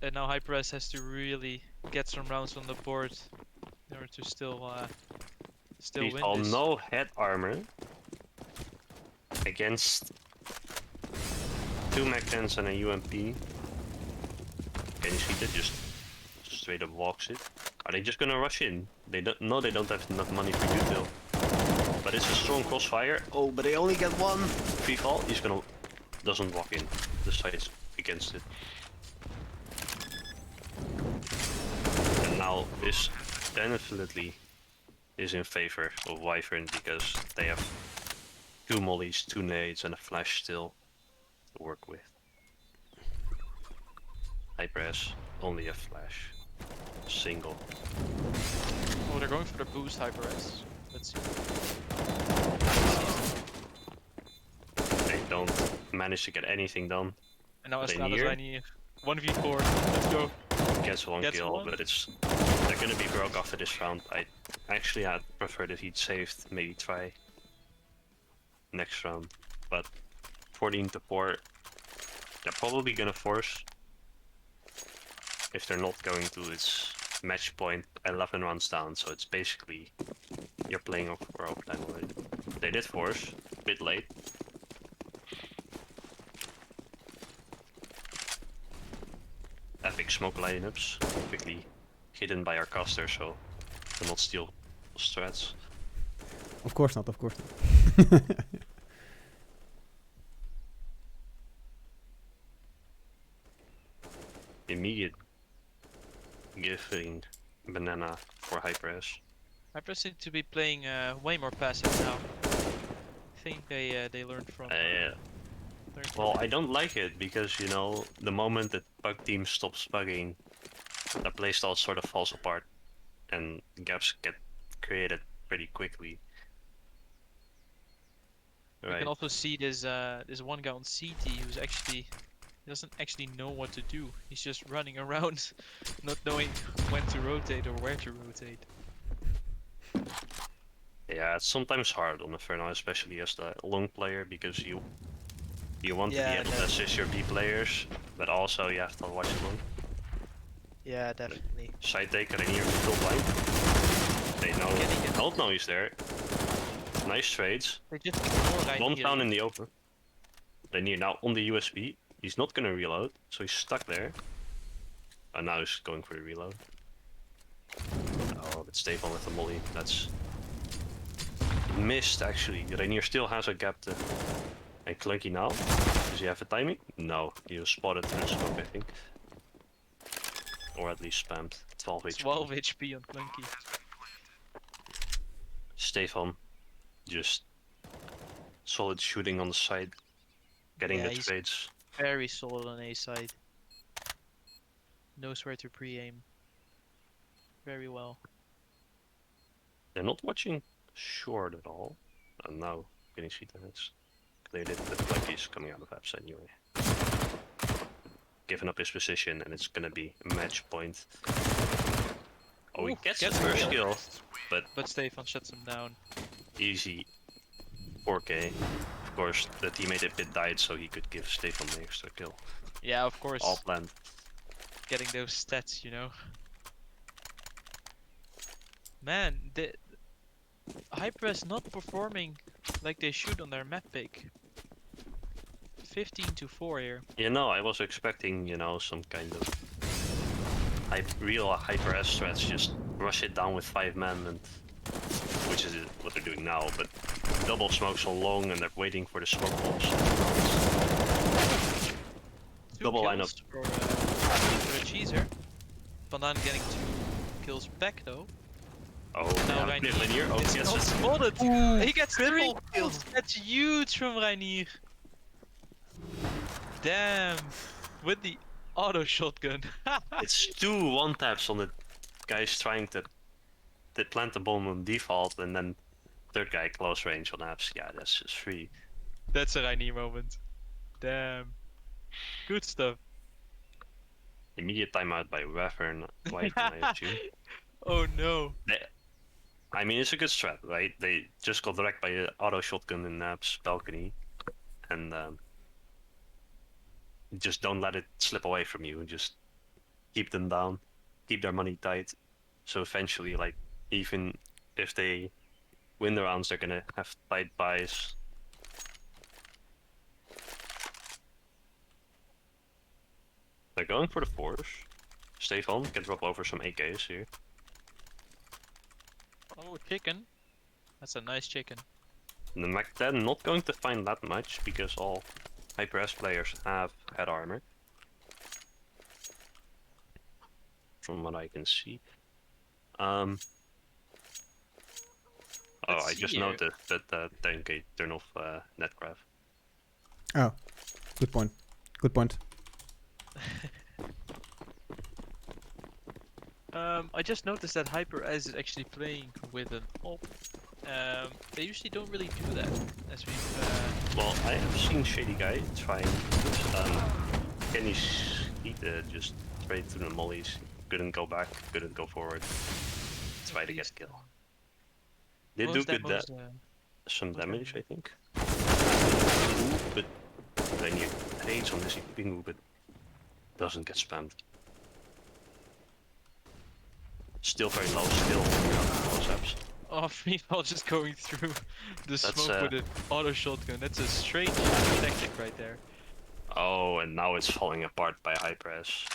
And now HyperS has to really get some rounds on the board in order to still These win all this. no head armor against 2 Mac 10s and a UMP. Can you see that? Just straight up walks it. Are they just gonna rush in? They don't. No, they don't have enough money for util. But it's a strong crossfire. Oh, but they only get 1 free fall. He's gonna doesn't walk in. The side's against it. And now this definitely is in favor of Wyvern because they have 2 mollies, 2 nades, and a flash still. to work with. HyperS, only a flash. Single. Oh, they're going for the boost HyperS. Let's see. They don't manage to get anything done. And now They Estrada's near. Rainier. 1v4. Let's go. Gets one Gets kill, one. but they're gonna be broke after this round. I actually had preferred if he'd saved, maybe try next round. But 14-4, they're probably gonna force. If they're not going to, it's match point 11 rounds down, so it's basically you're playing for overtime already. They did force, a bit late. Epic smoke lineups, quickly hidden by our caster, so to not steal strats. Of course not, of course not. Immediate giving banana for HyperS. HyperS seem to be playing way more passive now. I think they learned from. Learned from Well, I don't like it because, you know, the moment that bug team stops bugging, the playstyle sort of falls apart and gaps get created pretty quickly. You can also see this one guy on CT who's actually doesn't actually know what to do. He's just running around, not knowing when to rotate or where to rotate. Yeah, it's sometimes hard on Inferno, especially as the long player, because you want to be able to assist your B players, but also you have to watch it long. Yeah, definitely. Side taker in here, still blind. They know. Hold no, he's there. Nice trades. They just ignore One Rainier. down in the open. Rainier now on the USB. He's not gonna reload, so he's stuck there. And now he's going for the reload. Oh, but Stefan with the molly. That's missed actually. Rainier still has a gap to. And Clunky now. Does he have a timing? No, he was spotted through the smoke, I think. Or at least spammed. 12 HP. 12 HP on Clunky. Stefan, just solid shooting on the side, getting Yeah, the he's trades. very solid on A side. Knows where to pre-aim. Very well. They're not watching short at all. And now getting sheet hits. Cleared it, but Clunky's coming out of apps anyway. Giving up his position, and it's gonna be match point. Oh, he Ooh, gets gets the first the kill, But Stefan shuts him down. easy 4K. Of course, the teammate a bit died, so he could give Stefan the extra kill. Yeah, of course. All planned. Getting those stats, you know. Man, the HyperS not performing like they should on their map pick. 15-4 here. You know, I was expecting, you know, some kind of real HyperS strats, just rush it down with 5 men, and which is what they're doing now, but double smoke so long and they're waiting for the smoke bombs. Double lineup. For the cheeser. Banana getting 2 kills back though. Oh, Now yeah, Rainier. Linear. Oh, It's yes, not it's spotted. He gets 3 triple kills. That's huge from Rainier. Damn. With the auto shotgun. it's 2 one-taps on the guys trying to plant the bomb on default, and then third guy close range on apps. Yeah, that's just free. That's a Rainier moment. Damn. Good stuff. Immediate timeout by Wyvern, I assume. Oh no. I mean, it's a good strat, right? They just got wrecked by an auto shotgun in Nap's balcony, and just don't let it slip away from you. Just keep them down, keep their money tight. So eventually, like, even if they win the rounds, they're gonna have tight buys. They're going for the force. Stefan can drop over some AKs here. Oh, chicken. That's a nice chicken. The Mac 10 not going to find that much because all HyperS players have head armor. From what I can see. Oh, Let's I see just here. noticed that 10k turn off netgraph. Oh. Good point. Good point. I just noticed that HyperS is actually playing with an op. They usually don't really do that, as we've. Well, I have seen Shady Guy trying this. Kenny just straight through the mollies. Couldn't go back, couldn't go forward. Try to get a kill. They do good some damage, I think. But then you trades on this Pingu, but doesn't get spammed. Still very low, still close-ups. Oh, meanwhile just going through the That's, smoke with an auto shotgun. That's a strange tactic right there. Oh, and now it's falling apart by HyperS.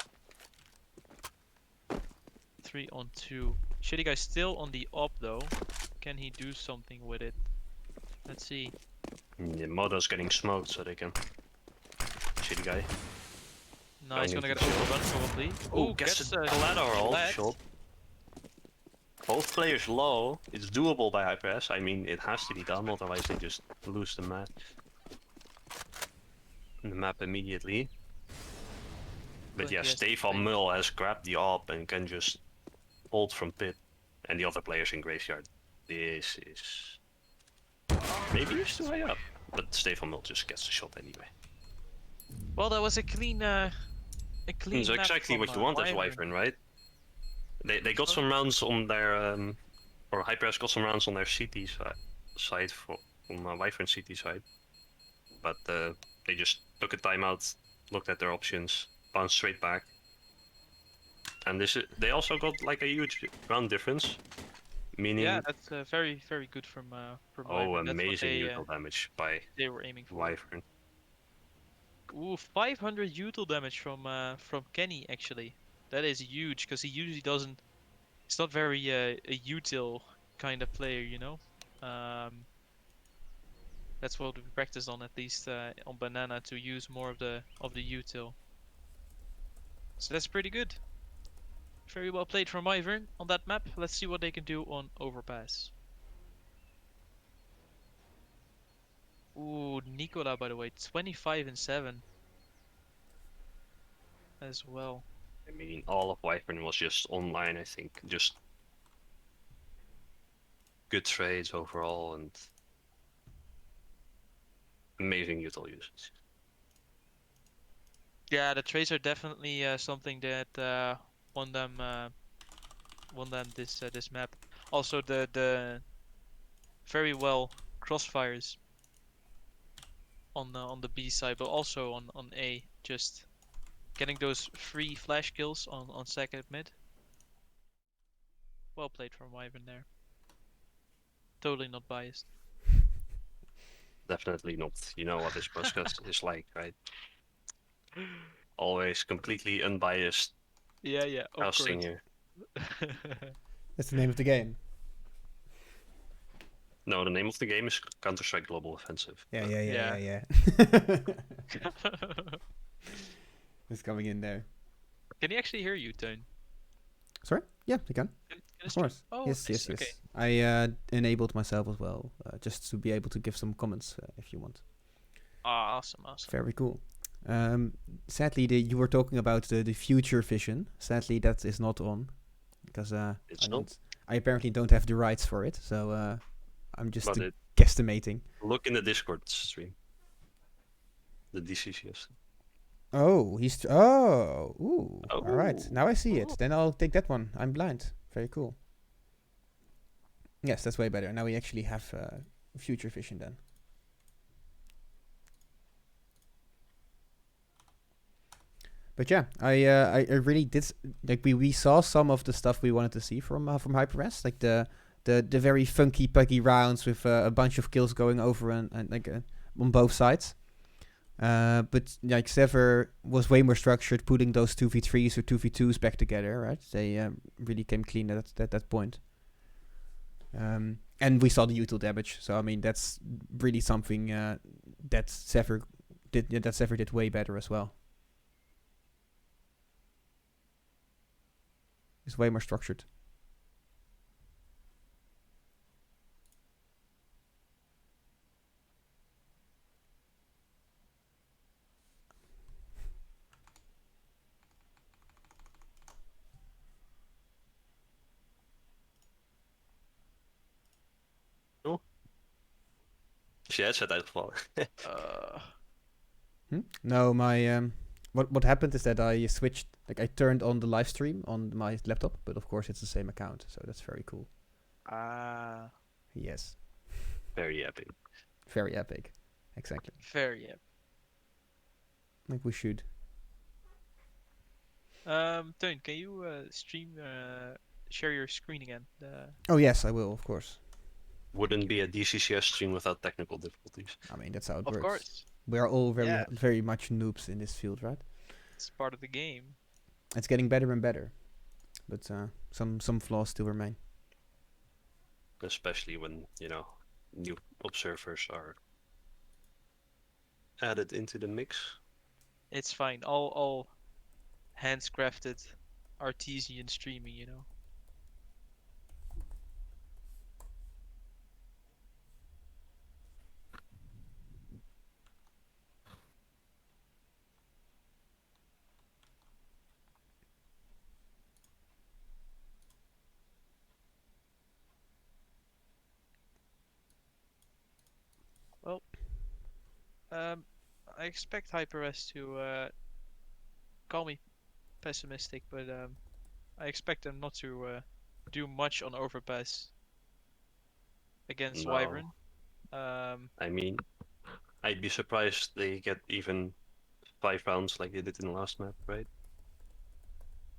3 on 2. Shitty guy still on the op though. Can he do something with it? Let's see. The Modo's getting smoked, so they can. Shitty Guy. No, he's Going gonna into get overrun probably. Oh, gets a collateral flat. shot. Both players low. It's doable by HyperS. I mean, it has to be done, otherwise they just lose the map immediately. But yeah, yes, Stefan Mull has grabbed the op and can just hold from pit, and the other players in Graveyard. This is maybe it's too high up, but Stefan Mull just gets the shot anyway. Well, that was a clean That's map exactly from, what you want as Wyvern, right? They got some rounds on their or HyperS got some rounds on their CT side from Wyvern CT side, but they just took a timeout, looked at their options, bounced straight back, and they also got like a huge round difference, meaning Yeah, that's very very good from oh, Wyvern. That's what amazing util damage by they were aiming for. Wyvern. Ooh, 500 util damage from Kenny actually. That is huge because he usually doesn't. He's not very a util kind of player, you know. That's what we practice on, at least on Banana, to use more of the util. So that's pretty good. Very well played from Wyvern on that map. Let's see what they can do on Overpass. Ooh, Nikola, by the way, 25 and 7 as well. I mean, all of Wyvern was just online, I think. Just good trades overall and amazing util usage. Yeah, the trades are definitely something that won them this map. Also the very well crossfires on the B side, but also on A, just getting those free flash kills on second mid. Well played from Wyvern there. Totally not biased. Definitely not. You know what this podcast is like, right? Always completely unbiased Yeah, of casting course. here. That's the name of the game. No, the name of the game is Counter-Strike Global Offensive. Yeah. It's coming in there. Can he actually hear you, Tone? Sorry? Yeah, you can. Of course. Oh, yes. Okay. I enabled myself as well, just to be able to give some comments if you want. Awesome. Very cool. Sadly, you were talking about the future vision. Sadly, that is not on because I apparently don't have the rights for it. So I'm just guesstimating. Look in the Discord stream. The DCCS. Oh, ooh. All right. Now I see it. Ooh. Then I'll take that one. I'm blind. Very cool. Yes, that's way better. Now we actually have future vision then. But yeah, I really did like we saw some of the stuff we wanted to see from HyperS, like the very funky puggy rounds with a bunch of kills going over and like on both sides. But like Zephyr was way more structured, putting those 2v3s or 2v2s back together, right? They really came clean at that point. And we saw the util damage, so I mean that's really something that Zephyr did way better as well. It's way more structured. Is je headset uitgevallen? No, my what happened is that I switched, like I turned on the live stream on my laptop, but of course it's the same account, so that's very cool. Yes, Very epic. very epic. Exactly. Very epic. Like we should. Teun, can you share your screen again? Oh yes, I will, of course. Wouldn't be a DCCS stream without technical difficulties. I mean, that's how it Of works. course, We are all Yeah. very much noobs in this field, right? it's part of the game. It's getting better and better, but some flaws still remain. Especially when, new observers are added into the mix. It's fine. All hands-crafted, artesian streaming, you know. Well, I expect HyperS to call me pessimistic, but I expect them not to do much on Overpass against No. Wyvern. I mean, I'd be surprised they get even 5 rounds like they did in the last map, right?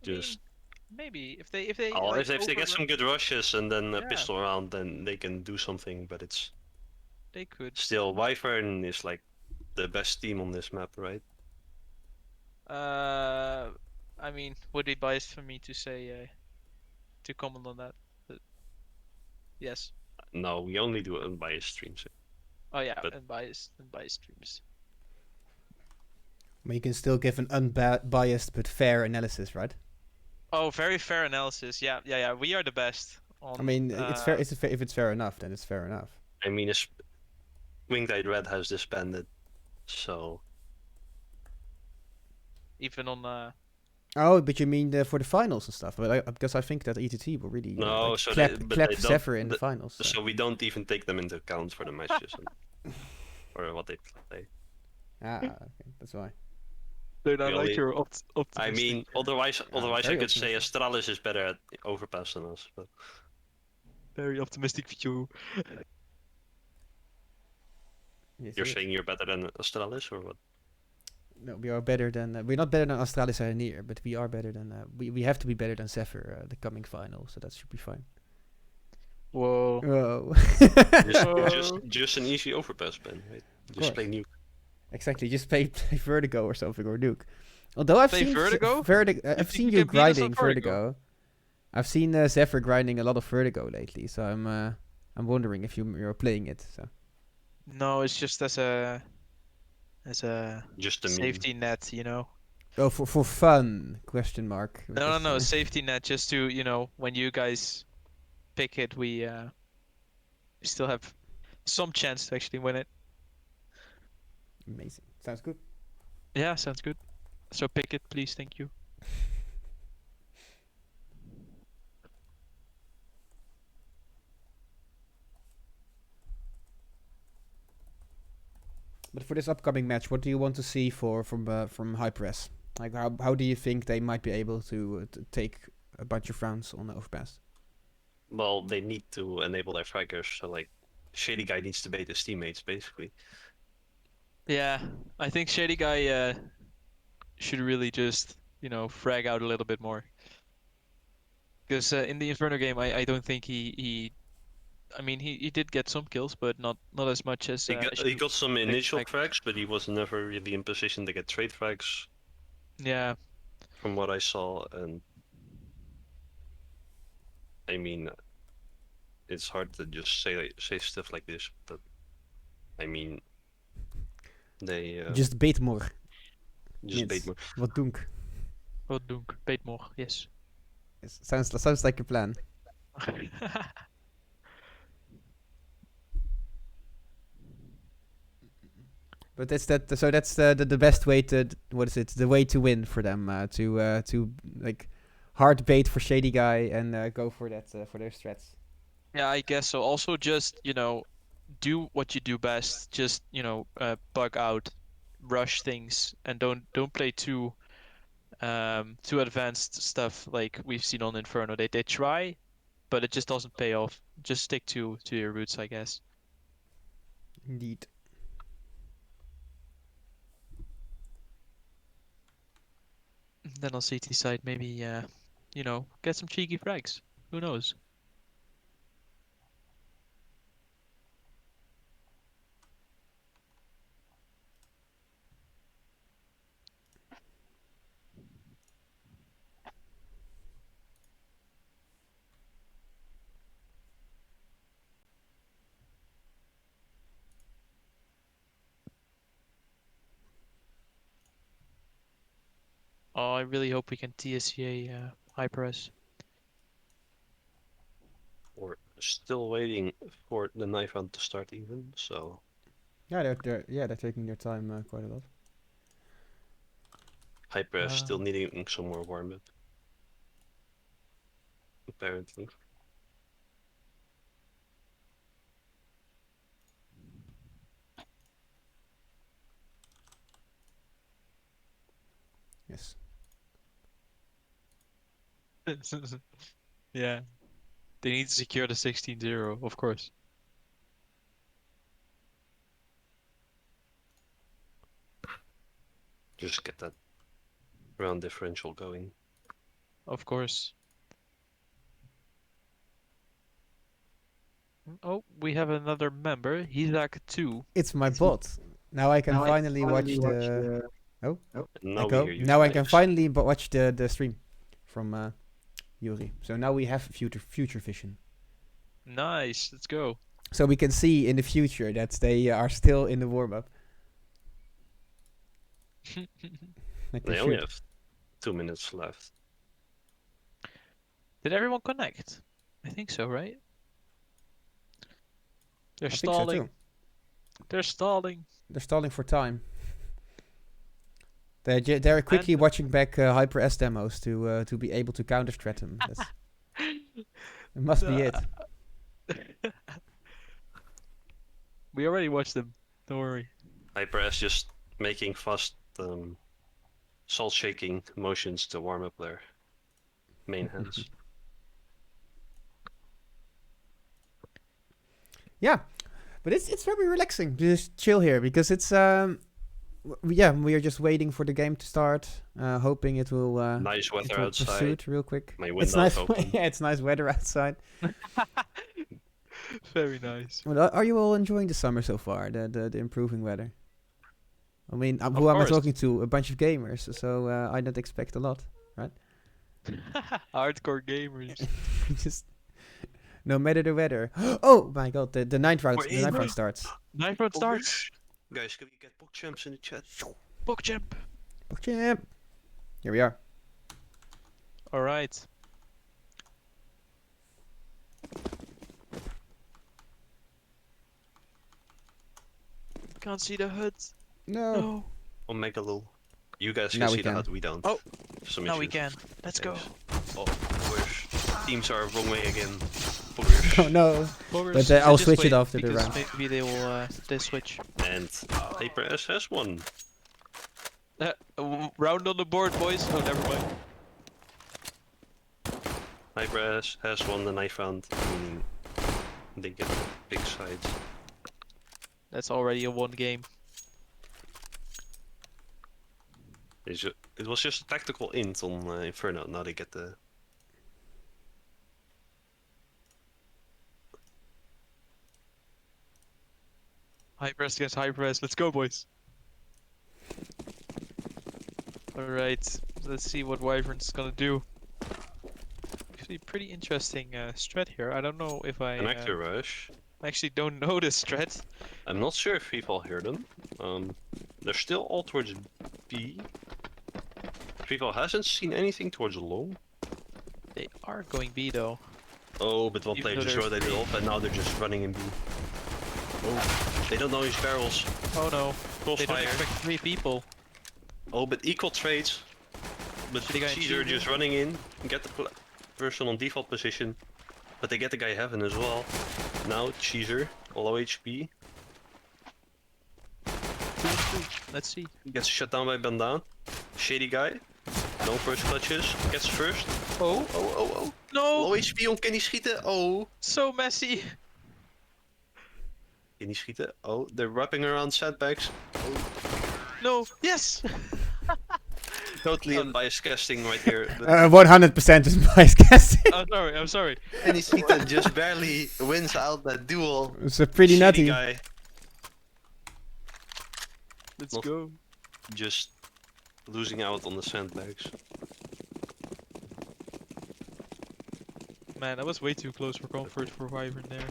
I mean, Just maybe if they oh, like, if they get some good rushes and then a Yeah. pistol round, then they can do something. But it's they could. still Wyvern is like the best team on this map, right? I mean, would be biased for me to say to comment on that, but yes. No, we only do unbiased streams. Oh yeah, But- and biased streams. But you can still give an unbiased but fair analysis, right? Oh, very fair analysis. Yeah. We are the best. On, I mean, it's fair. If it's fair enough, then it's fair enough. I mean, Winged Red has disbanded, so even on Oh, but you mean for the finals and stuff? But because I think that ETT will really No, like, so clap, they- but clap they don't- Zephyr in the finals. so we don't even take them into account for the matches or what they play. Okay, that's why. Dude, I like your I mean, otherwise I very could say optimistic. Astralis is better at Overpass than us, but very optimistic view. Yes, you're it is. saying you're better than Astralis or what? No, we are better than. We're not better than Astralis and Nier, but we are better than. We have to be better than Zephyr the coming final, so that should be fine. Whoa. Whoa. Just an easy Overpass, Ben, right? Just play Nuke. Exactly, just play Vertigo or something, or Nuke. Although I've Play seen Vertigo? I've think seen you you can beat us on grinding Vertigo? Vertigo. I've seen Zephyr grinding a lot of Vertigo lately, so I'm wondering if you're playing it. So No, it's just as a Just a meme. safety net, you know. oh, for fun? Question mark. No, Because, safety net just to, you know, when you guys pick it, we still have some chance to actually win it. Amazing. Sounds good. Yeah, sounds good. So pick it, please. Thank you. But for this upcoming match, what do you want to see from HyperS? Like, how do you think they might be able to take a bunch of rounds on the Overpass? Well, they need to enable their fraggers, so like Shady Guy needs to bait his teammates, basically. Yeah, I think Shady Guy should really just, you know, frag out a little bit more. Because in the Inferno game, I don't think he I mean, he did get some kills, but not as much as He got some initial expect. frags, but he was never really in position to get trade frags, Yeah, from what I saw. And I mean, it's hard to just say stuff like this, but I mean, they Just bait more. just bait more. Wat doen? wat doen? Bait more, yes. Yes, sounds like a plan. But that's the best way to, what is it? The way to win for them to like hard bait for Shady Guy and go for that for their strats. Yeah, I guess so. Also, just, you know, do what you do best. Just bug out, rush things, and don't play too advanced stuff like we've seen on Inferno. They try, but it just doesn't pay off. Just stick to your roots, I guess. Indeed. Then on CT side, maybe get some cheeky frags. Who knows? Oh, I really hope we can TSCA HyperS. We're still waiting for the knife round to start even, so Yeah, they're taking their time quite a lot. HyperS still needing some more warm up. Apparently. Yes. Yeah. They need to secure the 16-0, of course. Just get that round differential going. Of course. Oh, we have another member. He's like 2. It's my bot. Now I can finally watch the. Oh, Now we echo. hear you Now I can guys. finally watch the stream from Yuri. So now we have future vision. Nice. Let's go. So we can see in the future that they are still in the warm up. Like They they only should. have 2 minutes left. Did everyone connect? I think so, right? They're I think so stalling. too. They're stalling. They're stalling for time. They're quickly watching back HyperS demos to be able to counter threat them. It must be it. We already watched them. Don't worry. HyperS just making fast salt shaking motions to warm up their main hands. Yeah, but it's very relaxing. Just chill here because it's we are just waiting for the game to start, hoping it will Nice it weather will outside. pursuit real quick. My It's window's nice. open. Yeah, it's nice weather outside. Very nice. Well, are you all enjoying the summer so far? The improving weather. I mean, Of who am I course. talking to? A bunch of gamers, so I don't expect a lot. Hardcore gamers. Just no matter the weather. Oh my god, the ninth round. We're The ninth in. round starts. Knife round starts. Guys, can we get book champs in the chat? Book jump. Champ. Here we are. All right. Can't see the hood. No. No. Omega lol. You guys Now can we see can. the HUD, we don't. Oh, Some now we issues. can. Let's go. Thanks. Oh, where's teams are wrong way again. Bookers. Oh no. Boggers, But so I'll just switch it wait, after the because round. maybe they will they switch. And HyperS has won. Round on the board, boys. Oh, never mind. HyperS has won the knife round, meaning they get the big sides. That's already a 1 game. It was just a tactical int on Inferno, now they get the... HyperS against HyperS. Let's go, boys. Alright, let's see what Wyvern's gonna do. Actually, pretty interesting strat here. I don't know if I Connector rush. actually don't know this strat. I'm not sure if people hear them. They're still all towards B. People hasn't seen anything towards long. They are going B though. Oh, but one Even player though just there's rotated three. off and now they're just running in B. Oh, they don't know his barrels. Oh no, they don't Crossfire. expect 3 people. Oh, but equal trades. But Should they go in Caesar G? just running in, get the person on default position. But they get the guy heaven as well. now, Cheeser, low HP. Let's see. Gets shut down by Bandan. Shady guy. No first clutches. Gets first. Oh, Oh. no! Low HP on Kenny schieten. Oh. So messy. Kenny schieten. Oh, they're wrapping around sandbags. No. Yes. Totally unbiased casting right here. But 100% is bias casting. I'm sorry. Kenny schieten just barely wins out that duel. It's a pretty Shady nutty. guy Let's Not- go. just losing out on the sandbags. Man, that was way too close for comfort for Wyvern there.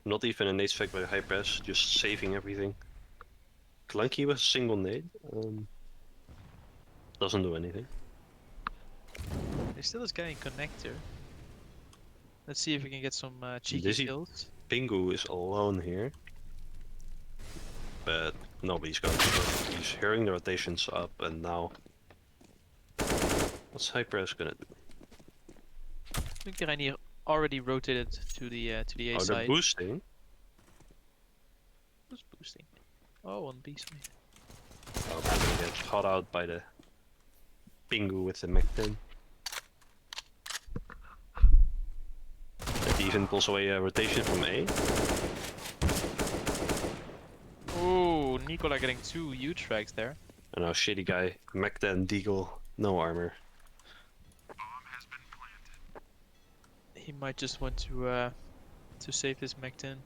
Not even a nade spec by HyperS, just saving everything. Clunky with a single nade. Doesn't do anything. There's still this guy in connector. Let's see if we can get some cheeky Dizzy. kills. Pingu is alone here. But nobody's going to work. He's hearing the rotations up and now. What's HyperS gonna do? I think Reinier already rotated to the A Oh, they're side. boosting. Who's boosting? Oh, on B side. Oh, they're gonna get caught out by the Pingu with the Mech 10. He even pulls away a rotation from A. Oh, Nicola getting 2 huge frags there. And now shady guy, Mech 10, Deagle, no armor. He might just want to save this Mech 10.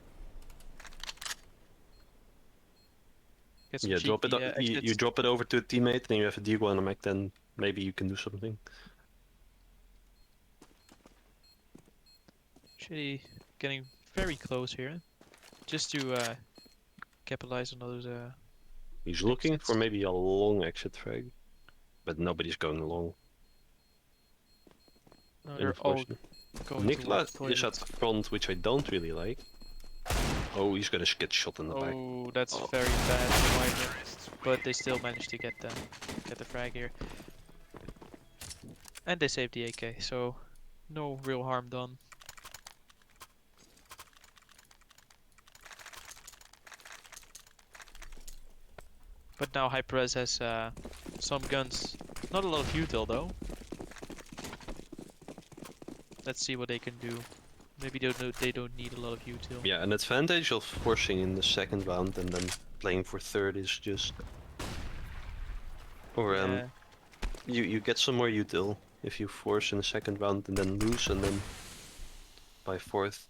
Get some Yeah, drop it. cheeky, You exits. drop it over to a teammate, then you have a Deagle and a Mech 10. Maybe you can do something. Actually, getting very close here, just to capitalize on those. He's looking for Exits. maybe a long exit frag, but nobody's going long. No, they're all Unfortunately. going Nicola towards is at toilets. the front, which I don't really like. Oh, he's gonna get shot in the back. Oh, that's Oh. very bad for Wyvern. But they still managed to get the frag here, and they saved the AK. So no real harm done. But now HyperS has some guns. Not a lot of util though. Let's see what they can do. Maybe they don't need a lot of util. Yeah, an advantage of forcing in the second round and then playing for third is just. Or Yeah. you get some more util if you force in the second round and then lose and then by fourth.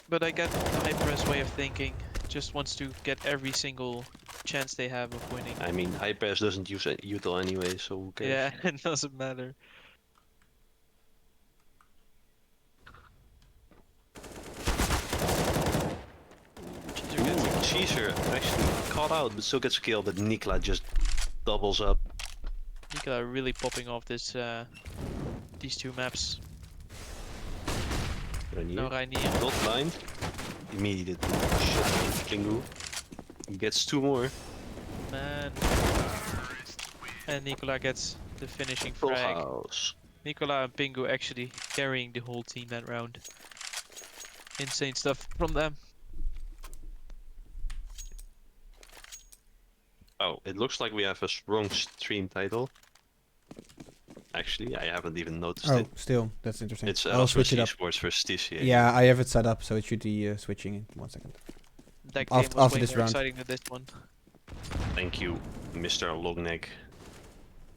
But I get the HyperS way of thinking. Just wants to get every single chance they have of winning. I mean, HyperS doesn't use util anyway, so who cares? Yeah, it doesn't matter. Ooh, Cheeser actually caught out, but still gets killed. But Nicola just doubles up. Nicola really popping off this these 2 maps. No Reinier. Not blind. Immediate shot on Pingu. He gets 2 more. Man. And Nicola gets the finishing Full frag. house. Nicola and Pingu actually carrying the whole team that round. Insane stuff from them. Oh, it looks like we have a strong stream title. Actually, I haven't even noticed Oh, it. still, that's interesting. It's I'll switch it up. Esports versus DCCS. Yeah, I have it set up, so it should be switching in 1 second. That game was After way this more round. exciting than this one. Thank you, Mr. Longneck,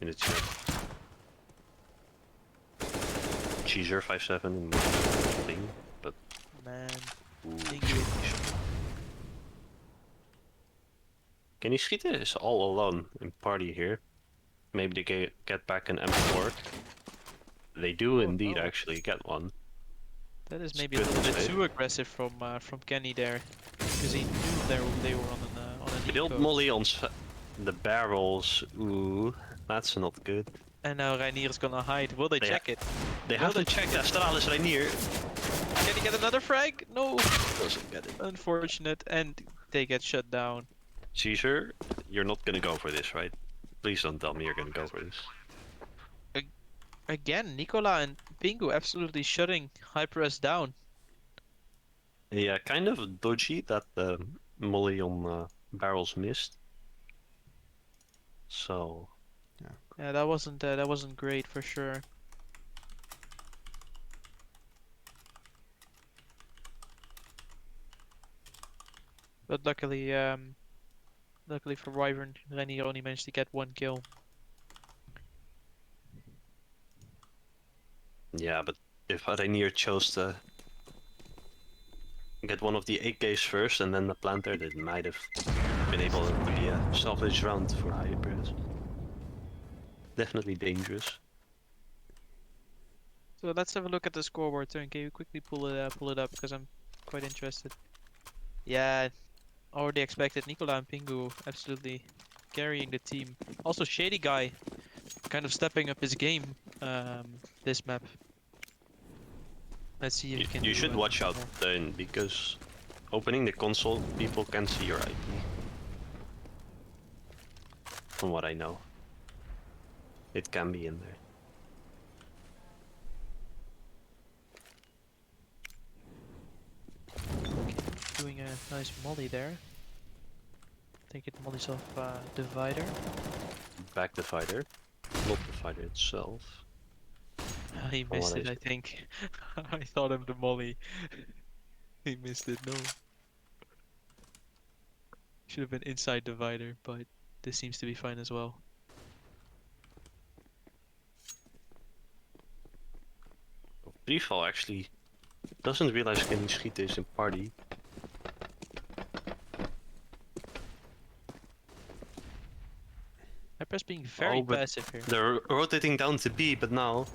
in the chat. Cheeser 5-7 in the thing, but Man. ooh, Pingu. Kenny schieten is all alone in party here. Maybe they get back an M4. They do Oh, indeed no. actually get one. That is It's maybe a good little to bit say. too aggressive from Kenny there, because he knew they were on a They built eco. molly on the barrels. Ooh, that's not good. And now Reinier is gonna hide. Will they They check it? They Well, haven't they- checked Astralis Rainier. Can he get another frag? No. Doesn't get it. Unfortunate, and they get shut down. Caesar, you're not gonna go for this, right? Please don't tell me you're gonna go for this. Again, Nicola and Pingu absolutely shutting HyperS down. Yeah, kind of dodgy that the molly on barrels missed. So Yeah, that wasn't great for sure. But luckily for Wyvern, Rennie only managed to get 1 kill. yeah, but if Rainier chose to get one of the 8Ks first and then the planter, that might have been able to be a salvage round for HyperS. Definitely dangerous. So let's have a look at the scoreboard. Turn, can you quickly pull it up because I'm quite interested. Yeah, already expected Nicola and Pingu absolutely carrying the team. Also, Shady Guy kind of stepping up his game this map. Let's see if he can You do should watch out more. then, because opening the console, people can see your IP. From what I know. It can be in there. Doing a nice molly there. Think it mollies off divider. Back the fighter, not the fighter itself. He From missed what it, I think. I thought him the molly. He missed it, no. Should have been inside divider, but this seems to be fine as well. Prefall actually doesn't realize can schieten is in party. HyperS being very but passive here. they're rotating down to B, but now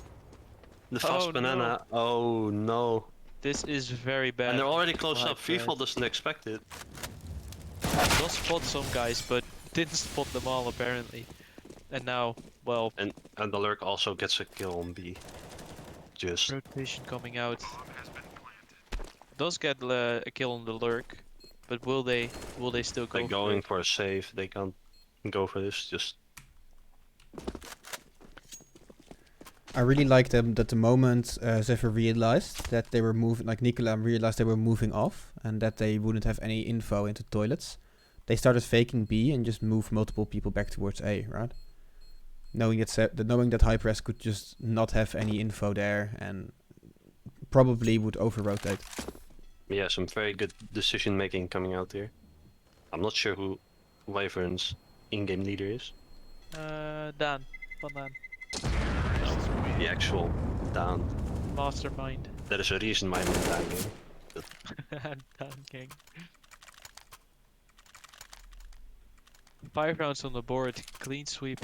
the fast Oh, banana. no. Oh no! This is very bad. And they're already for close up. HyperS. Freefall doesn't expect it. Does spot some guys, but didn't spot them all apparently. And now, well, And the lurk also gets a kill on B. Just rotation coming out. Does get a kill on the lurk, but will they still go like for going it? for a save. They can't go for this. Just I really liked that the moment Zephyr realized that they were moving, like Nicola realized they were moving off and that they wouldn't have any info into toilets. They started faking B and just moved multiple people back towards A, right? Knowing that HyperS could just not have any info there and probably would over-rotate. yeah, some very good decision making coming out here. I'm not sure who Wyvern's in-game leader is. Dan. Van Dan. The actual Dan. Mastermind. That is a reason why I'm in that game. Dan King. 5 rounds on the board. Clean sweep.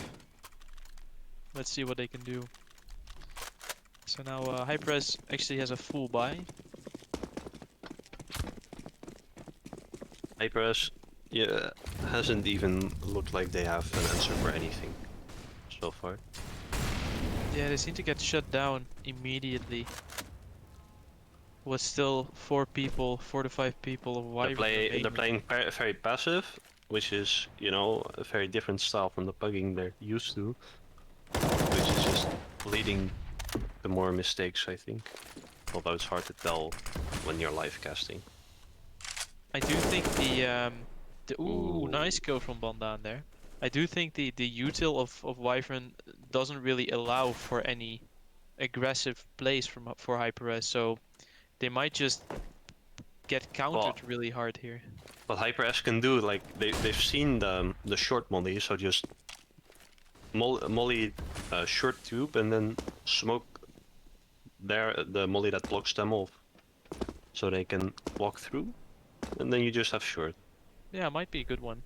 Let's see what they can do. So now HyperS actually has a full buy. HyperS, yeah, hasn't even looked like they have an answer for anything so far. Yeah, they seem to get shut down immediately. Was still 4 to 5 people of Wyvern They're playing very passive, which is, you know, a very different style from the pugging they're used to, which is just leading to more mistakes, I think. Although it's hard to tell when you're live casting. I do think ooh, Ooh. nice kill from Bandan there. I do think the util of Wyvern doesn't really allow for any aggressive plays for HyperS, so they might just get countered really hard here. What HyperS can do, like they've seen the short molly, so just molly short tube and then smoke the molly that blocks them off, so they can walk through, and then you just have short. Yeah, might be a good one.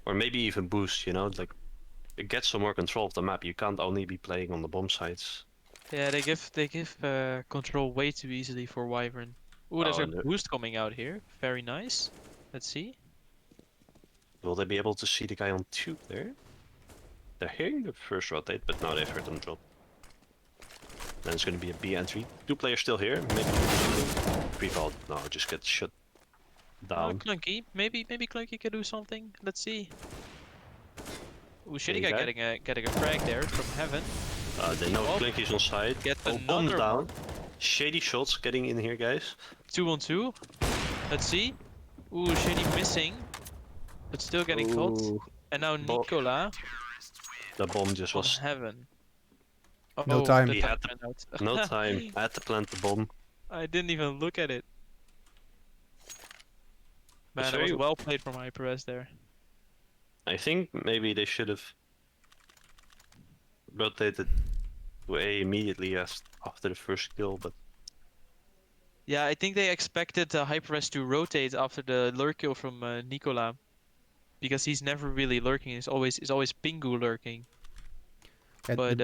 Or maybe even boost, you know, like it gets some more control of the map. You can't only be playing on the bomb sites. Yeah, they give control way too easily for Wyvern. Ooh, there's a boost coming out here. Very nice. Let's see. Will they be able to see the guy on tube there? They're hearing the first rotate, but now they've heard them drop. Then it's going to be a B entry. 2 players still here. Maybe pre-vault. No, just get shut down. Clunky. Maybe Clunky can do something. Let's see. Ooh, Shitty Shady guy guy? getting a frag there from heaven. They know Oh, Clinky's on side. get Oh, bomb another down. one. Shady shots getting in here, guys. 2-on-2. Let's see. Ooh, Shady missing, but still getting caught. Ooh, And now Bo- Nicola the bomb just on was heaven. No Oh, time. the He time had to- ran out. no time. I had to plant the bomb. I didn't even look at it. Man, It's it was very- well played from HyperS there. I think maybe they should have rotated to A immediately after the first kill, but Yeah, I think they expected HyperS to rotate after the lurk kill from Nicola, because he's never really lurking. He's always Pingu lurking. Yeah, But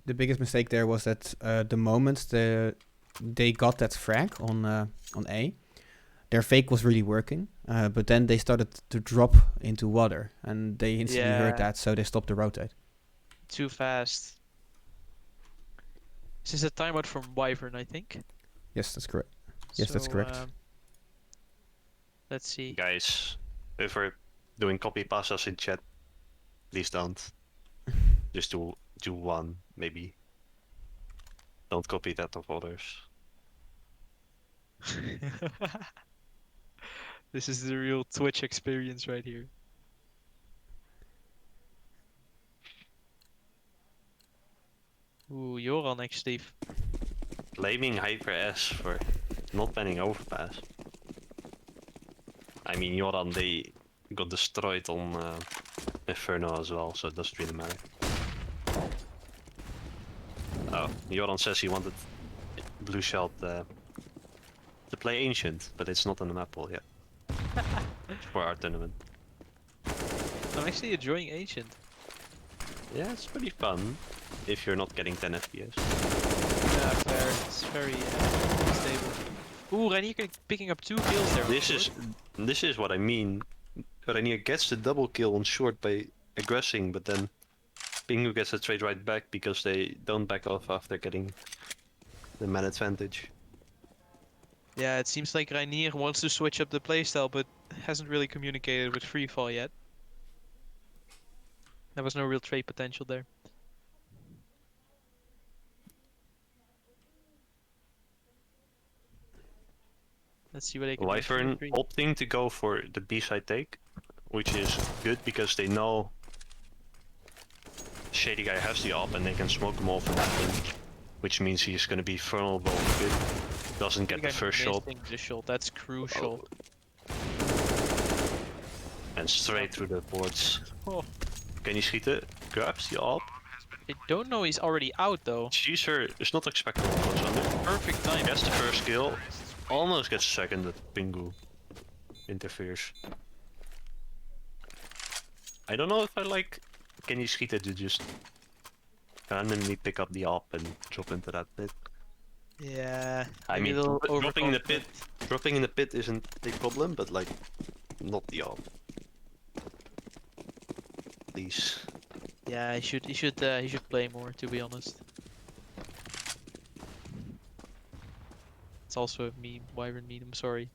the biggest mistake there was that the moment they got that frag on A, their fake was really working, but then they started to drop into water, and they instantly heard Yeah. that, so they stopped the rotate. too fast. This is a timeout from Wyvern, I think. Yes, that's correct. Yes, that's correct. Let's see. guys, if we're doing copy pastas in chat, please don't. Just do one, maybe. Don't copy that of others. This is the real Twitch experience right here. Ooh, Joran actually. Blaming HyperS for not banning Overpass. I mean, Joran, they got destroyed on Inferno as well, so it doesn't really matter. Oh, Joran says he wanted Blue Shell to play Ancient, but it's not on the map pool yet. For our tournament. I'm actually enjoying Ancient. Yeah, it's pretty fun if you're not getting 10 FPS. Yeah, fair. It's very stable. Ooh, Reinier picking up 2 kills there. This is what I mean. Reinier gets the double kill on short by aggressing, but then Pingu gets a trade right back because they don't back off after getting the man advantage. Yeah, it seems like Reinier wants to switch up the playstyle, but hasn't really communicated with Freefall yet. There was no real trade potential there. Let's see what they can Wyvern do. opting to go for the B-side take, which is good because they know Shady Guy has the op and they can smoke him off and nothing, which means he's going to be vulnerable if it doesn't get the first shot. The shot. That's crucial. And straight through the boards. Oh. Can you schieten? Grabs the op. I don't know he's already out though. Caesar is not expecting what's on it. Perfect time. Gets the first kill. Almost gets second, but Pingu interferes. I don't know if I like Kenny Schieten to just randomly pick up the op and drop into that pit. Yeah. I maybe mean, a little dropping in the overconfident. pit, dropping in the pit isn't a problem, but like, not the op. Please. Yeah, he should play more, to be honest. It's also a meme, Wyvern meme, I'm sorry.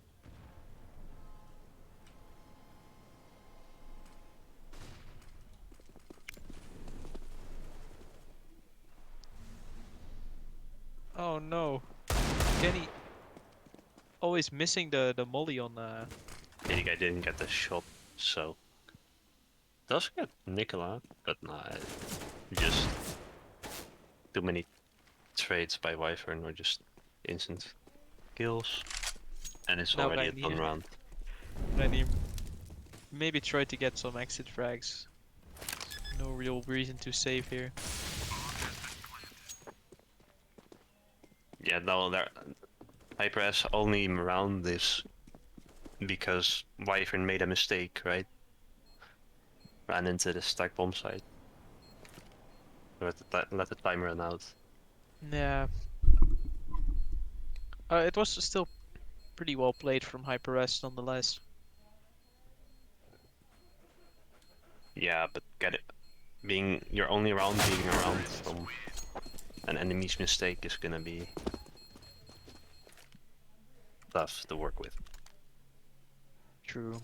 Oh no. Kenny always missing the molly on The guy didn't get the shot, so does get Nicola, but nah, just too many trades by Wyvern or just instant kills, and it's Now already a Reinier. done round. Then he maybe try to get some exit frags. No real reason to save here. Yeah, no, HyperS only around this because Wyvern made a mistake, right? Ran into the stack bomb site. Let the timer run out. Yeah. It was still pretty well played from HyperS nonetheless. Yeah, but you're only around being around from an enemy's mistake is gonna be tough to work with. True.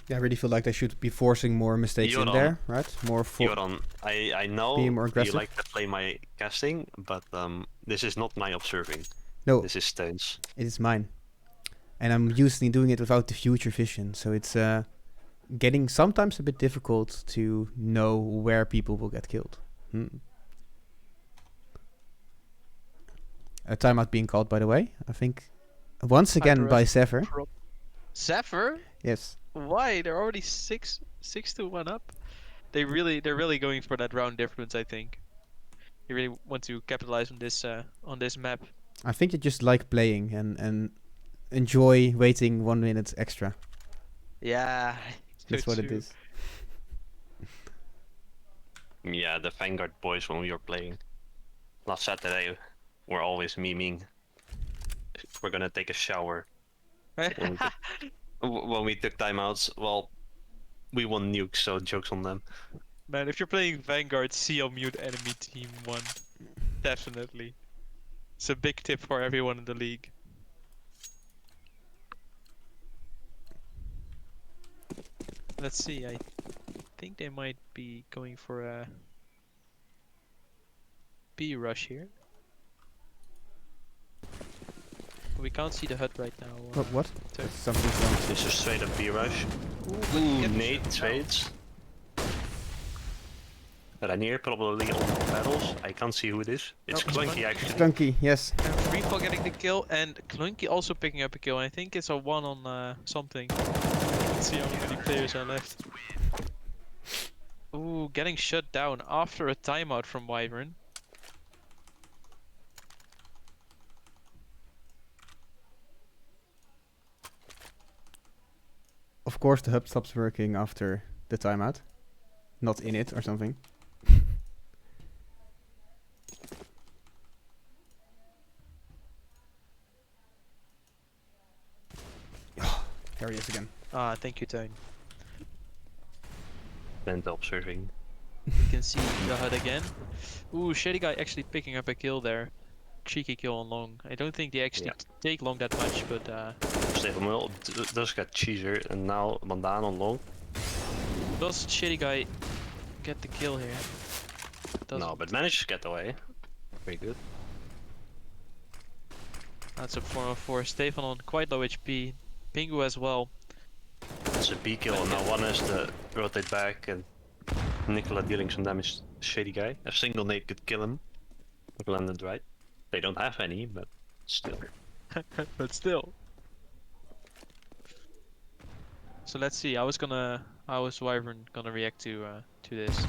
Yeah, I really feel like they should be forcing more mistakes in Joran. there, right? More Joran, I know being more you aggressive. like to play my casting, but this is not my observing. No, This is Stone's. it is mine. And I'm usually doing it without the future vision, so it's getting sometimes a bit difficult to know where people will get killed. A timeout being called, by the way. I think once again by Zephyr. Zephyr? Yes. Why? They're already 6-1 up. They're really going for that round difference. I think they really want to capitalize on this map. I think they just like playing and enjoy waiting 1 minute extra. Yeah, That's what it is. Yeah, the Vanguard boys when we were playing last Saturday were always memeing. We're gonna take a shower when we took timeouts. Well, we won nukes, so jokes on them. Man, if you're playing Vanguard, CL mute enemy team 1. Definitely. It's a big tip for everyone in the league. Let's see, I think they might be going for a B rush here. We can't see the HUD right now. What? So- Something's wrong. This is straight up B rush. Ooh, Nate trades. Ranier probably on battles. I can't see who it is. It's No, it's Clunky actually. Clunky, yes. And Freefall getting the kill, and Clunky also picking up a kill. I think it's a 1 on something. Let's see how many players are left. Ooh, getting shut down after a timeout from Wyvern. Of course the hub stops working after the timeout. Not in it or something. There he is again. Ah, thank you, Tone. And observing. You can see the HUD again. Ooh, Shady Guy actually picking up a kill there. Cheeky kill on long. I don't think they actually take long that much, but Stefan Mul does get cheeser, and now Bandaan on long. does Shady Guy get the kill here? No, but managed to get away. Very good. That's a 4-on-4. Stefan on quite low HP. Pingu as well. It's a B kill, and now one has to rotate back, and Nicola dealing some damage to Shady Guy. A single nade could kill him. Landed right. They don't have any, but still. But still. So let's see. How is Wyvern gonna react to this?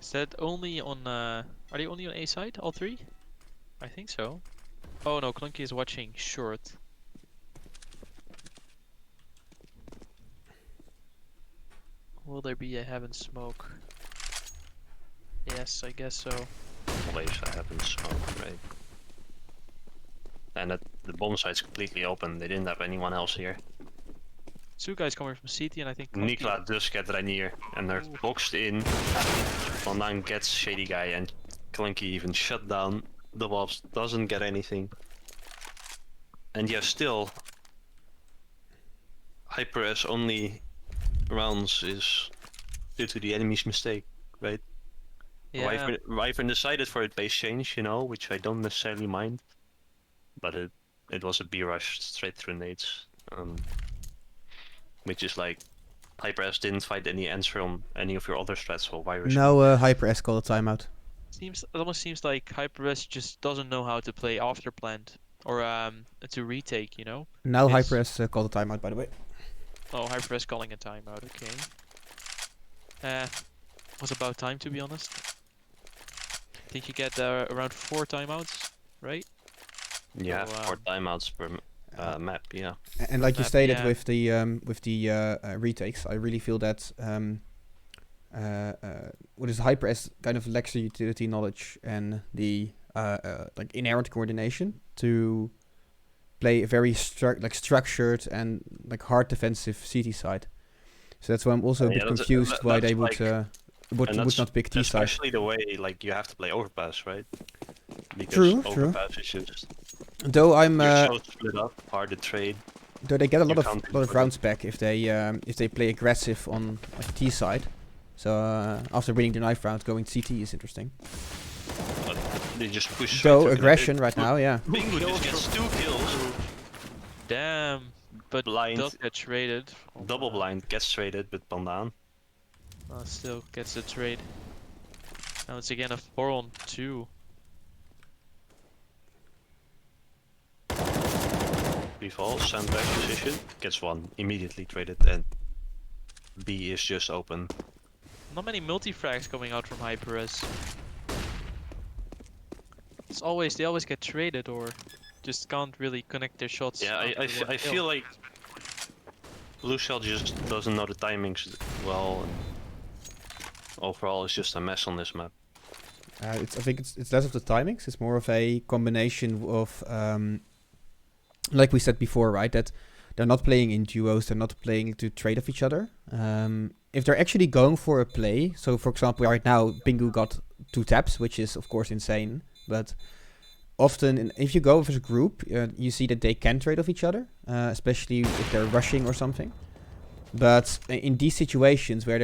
Is that only on? Are they only on A side? All three? I think so. Oh no, Clunky is watching short. Will there be a heaven smoke? Yes, I guess so. Always I haven't smoked, right? And the bomb site's completely open. They didn't have anyone else here. Two guys coming from CT, and I think Clunky- Nicola does get Rainier, and they're boxed in. Vandaan gets Shady Guy, and Clunky even shut down the mobs. Doesn't get anything. And yeah, still, HyperS only rounds is due to the enemy's mistake, right? Yeah. Wyvern decided for a base change, you know, which I don't necessarily mind. But it was a B rush straight through nades. Which is like, HyperS didn't find any answer on any of your other strats, so why risk it? No, HyperS called a timeout. It almost seems like HyperS just doesn't know how to play after plant or to retake, you know? Now Yes. HyperS called a timeout, by the way. Oh, HyperS calling a timeout, okay. Was about time, to be honest. I think you get around 4 timeouts, right? Yeah, So, 4 timeouts per map, yeah. And like you Map, stated yeah. with the retakes, I really feel that what is HyperS kind of lacks the utility knowledge and the like inherent coordination to play a very structured and like hard defensive CT side. So that's why I'm also a bit confused why they would not pick T side. Especially the way like you have to play Overpass, right? Because True. Overpass is just Though I'm you're so split up, hard to trade. Though they get a You lot of can't lot of put it- rounds back if they play aggressive on like T side. So after winning the knife round, going CT is interesting. But they just push. straight Though through. aggression right now, yeah. Bingo just gets 2 kills. Damn, but Blind. does get traded. from, Double blind gets traded with Pandan. Still gets the trade. Now it's again a 4-on-2. Default, sandbag position, gets 1, immediately traded, and B is just open. Not many multi-frags coming out from HyperS. They always get traded or just can't really connect their shots. Yeah, after one I kill. feel like Blue Shell just doesn't know the timings well. And overall, it's just a mess on this map. I think it's less of the timings. It's more of a combination of, like we said before, right? That they're not playing in duos. They're not playing to trade off each other. If they're actually going for a play, so for example, right now Bingu got 2 taps, which is of course insane. But often, if you go with a group, you see that they can trade off each other, especially if they're rushing or something. But in these situations where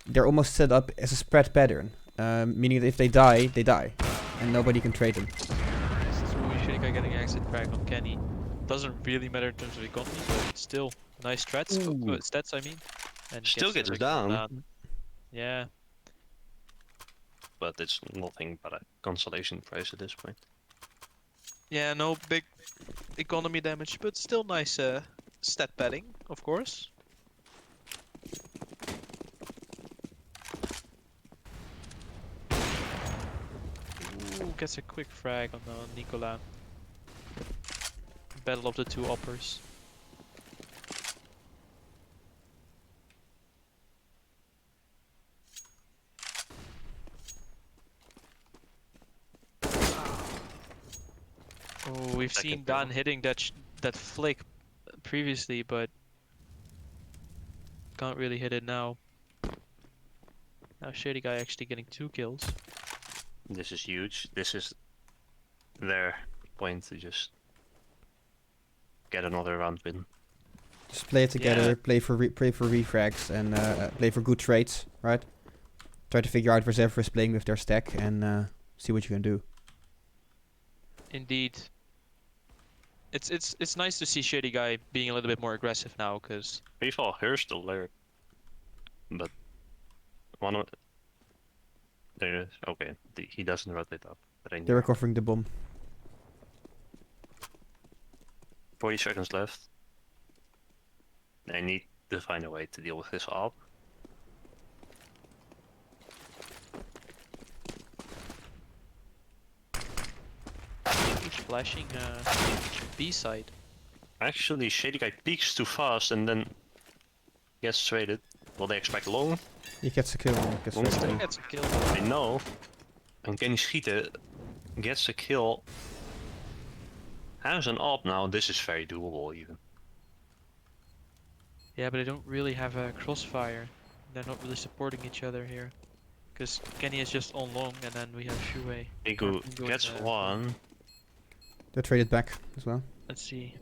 they're almost set up as a spread pattern. Meaning that if they die, and nobody can trade them. Shitty guy getting exit frag on Kenny. Doesn't really matter in terms of economy, but still nice stats. Stats, I mean. And Still gets the ring down. Yeah. But it's nothing but a consolation prize at this point. Yeah, no big economy damage, but still nice stat padding, of course. Ooh, gets a quick frag on Nicola. Battle of the 2 uppers. Oh, we've Second seen kill. Dan hitting that flick previously, but can't really hit it now. Now Shady Guy actually getting 2 kills. This is huge. This is their point to just get another round win. Just play it together, Yeah. play for refrags, and play for good trades, right? Try to figure out where Zephyr is playing with their stack, and see what you can do. Indeed. It's nice to see Shady Guy being a little bit more aggressive now, because People are still there. But one of there is okay. He doesn't rotate up. But I They're knew. recovering the bomb. 40 seconds left. They need to find a way to deal with this op. he's flashing B side. Actually, Shady Guy peeks too fast and then gets traded. Will they expect long? He gets a kill. Gets Long ready stay. to- Gets a kill. They know. And Kenny Schieten gets a kill. Has an op now. This is very doable even. Yeah, but they don't really have a crossfire. They're not really supporting each other here. Because Kenny is just on long, and then we have Shuei. Igu Bingo gets and, one. They're traded back as well. Let's see.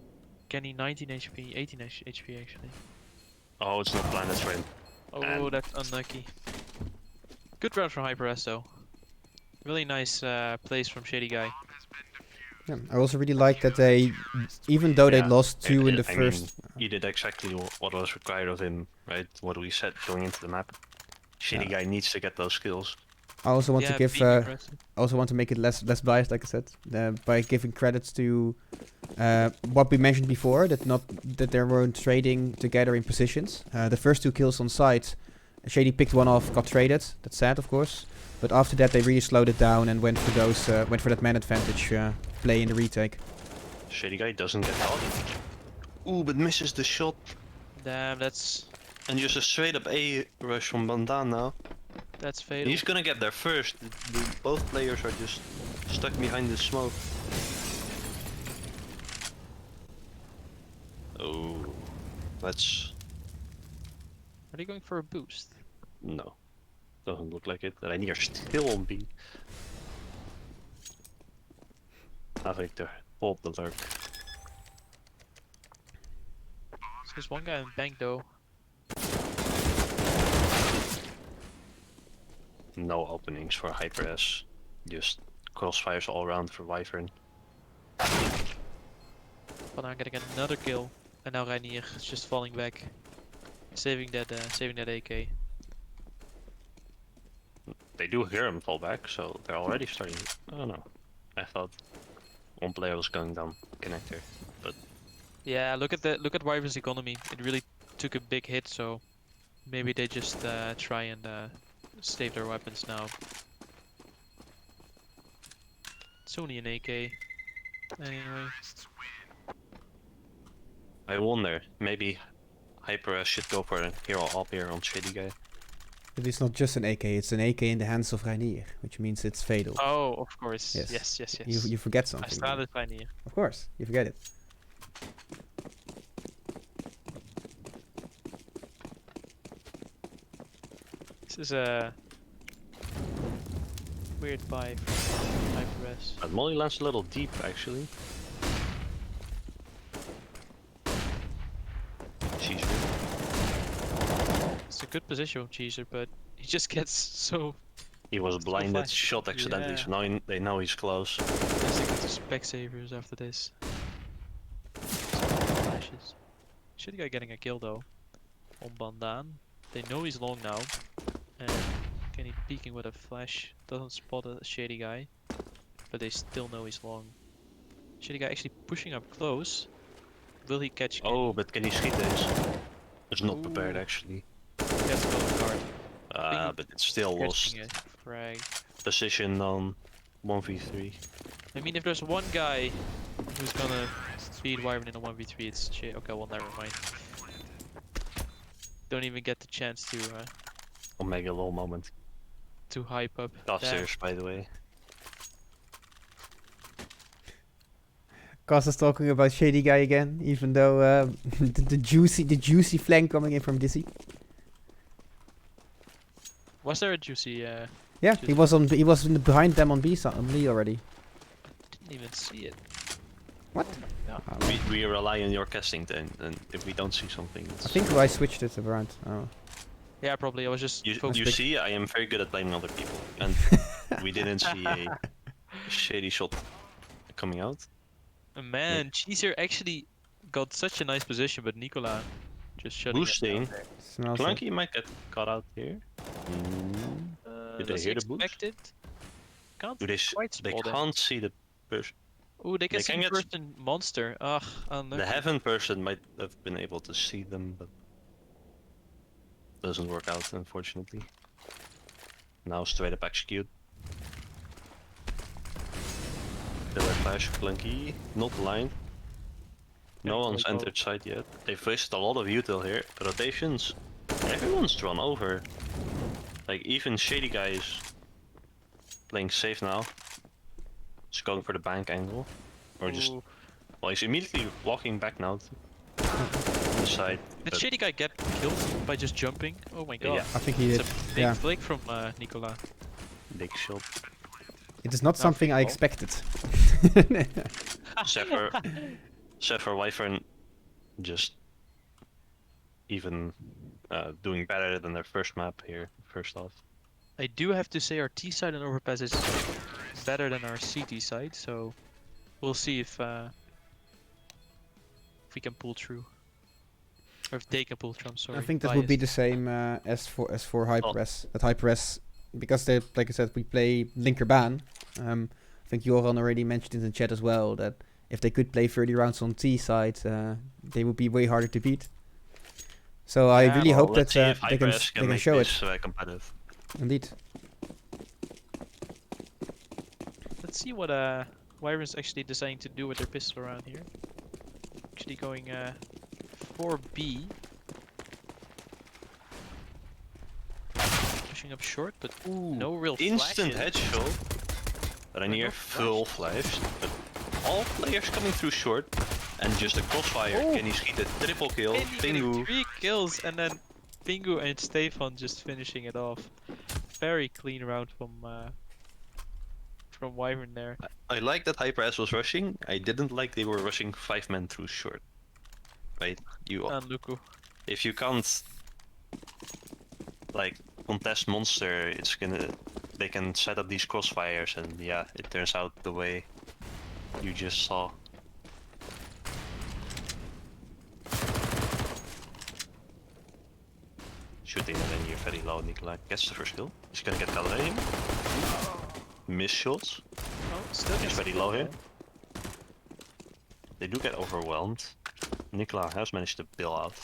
Kenny 19 HP, 18 HP actually. Oh, it's not planet train. Oh, And- that's unlucky. Good round from HyperS though. Really nice plays from Shady Guy. Yeah, I also really like that they, even though they Yeah, lost 2 in the I first. mean, he did exactly what was required of him, right? What we said going into the map. Shady Guy needs to get those skills. I also want to Yeah, give. being aggressive. I also want to make it less biased, like I said, by giving credits to what we mentioned before, that they weren't trading together in positions. The first 2 kills on site, Shady picked one off, got traded. That's sad, of course. But after that, they really slowed it down and went for that man advantage play in the retake. Shady Guy doesn't get caught. Ooh, but misses the shot. Damn, that's And just a straight up A rush from Bandan now. fatal. He's gonna get there first. Both players are just stuck behind the smoke. Oh, that's Are they going for a boost? no. Doesn't look like it. Reinier still on B. Victor, hold the lurk. There's one guy in bank though. No openings for HyperS. Just crossfires all around for Wyvern. But I'm gonna get another kill. And now Reinier is just falling back. Saving that AK. They do hear him fall back, so they're already starting. I don't know. I thought one player was going down connector, but Yeah, look at Wyvern's economy. It really took a big hit, so maybe they just try and save their weapons now. It's only an AK. Anyway. I wonder, maybe HyperS should go for a hero up here on Shady Guy. But it's not just an AK, it's an AK in the hands of Reinier, which means it's fatal. Oh, of course. Yes. Yes. You forget I something. started Reinier. Of course, you forget it. This is a weird buy from HyperS. But Molly lands a little deep, actually. She's It's a good position from Cheeser, but he just gets so. He was blinded, fast. shot accidentally, Yeah. so now they know he's close. Let's get to spec savers after this. Flashes. Shitty guy getting a kill though. On Bandan. They know he's long now. And Kenny peeking with a flash. Doesn't spot a shady guy. But they still know he's long. Shady guy actually pushing up close. Will he catch Kenny? Oh, but can he skip this? It's not prepared Ooh. actually. That's a card. But it's still lost. Catching a frag. Position on 1v3. I mean, if there's one guy who's gonna beat Wyvern in a 1v3, it's shit. Okay, well, never mind. Don't even get the chance Omega lol moment. to hype up. Upstairs, by the way. Cos is talking about Shady Guy again, even though the juicy flank coming in from Dizzy. Was there a juicy? Yeah, he was behind them on B already. Didn't even see it. What? No. We rely on your casting then, and if we don't see something, it's... I think I switched it around. Oh. Yeah, probably. I was just You focused. see, I am very good at blaming other people, and we didn't see a shady shot coming out. Man, Cheeser actually got such a nice position, but Nicola just shutting it down Boosting. there. Smells like- Clunky might get caught out here. Did they Does hear he the boost? expect it? Can't Do they? quite They spot it. can't see the person. Ooh, they can they see can the get- person monster. Ugh, unlucky. The heaven person might have been able to see them, but doesn't work out, unfortunately. Now straight up execute. Pillar flash, Clunky, not blind. No Yeah, one's like, entered site yet. They've wasted a lot of util here. Rotations. Everyone's drawn over. Like, even Shady Guy is playing safe now. He's going for the bank angle. Or just... Ooh. Well, he's immediately walking back now to the side. Did but Shady Guy get killed by just jumping? Oh my god. Yeah. I think he did. It's a big Yeah. flick from Nicola. big shot. It is not something I well. expected. Zephyr Wyvern just even doing better than their first map here, first off. I do have to say our T side and Overpass is better than our CT side, so we'll see if we can pull through. Or if they can pull through, I'm sorry. I think that would be the Biased. same as for HyperS. At HyperS, because they, like I said, we play linker ban. I think Joran already mentioned in the chat as well that if they could play 30 rounds on T side, they would be way harder to beat. So I really hope that let's see if they HyperS can make show it. this competitive. Indeed. Let's see what Wyvern's actually deciding to do with their pistol around here. Actually going for B. Pushing up short, but no real Instant flashes. headshot. Rainier no full flashed, but all players coming through short. And just a crossfire, Oh. can he skeet a triple kill? Kenny getting Pingu. 3 kills and then Pingu and Stefan just finishing it off. Very clean round from Wyvern there. I like that HyperS was rushing. I didn't like they were rushing 5 men through short. right? You And Luku. if you can't like contest monster, they can set up these crossfires, and yeah, it turns out the way you just saw. Shooting and then you're very low. Nikolai gets the first kill. He's gonna get Galileo. Miss shots. Oh, still He's gets very the low kill, here. They do get overwhelmed. Nikolai has managed to bail out.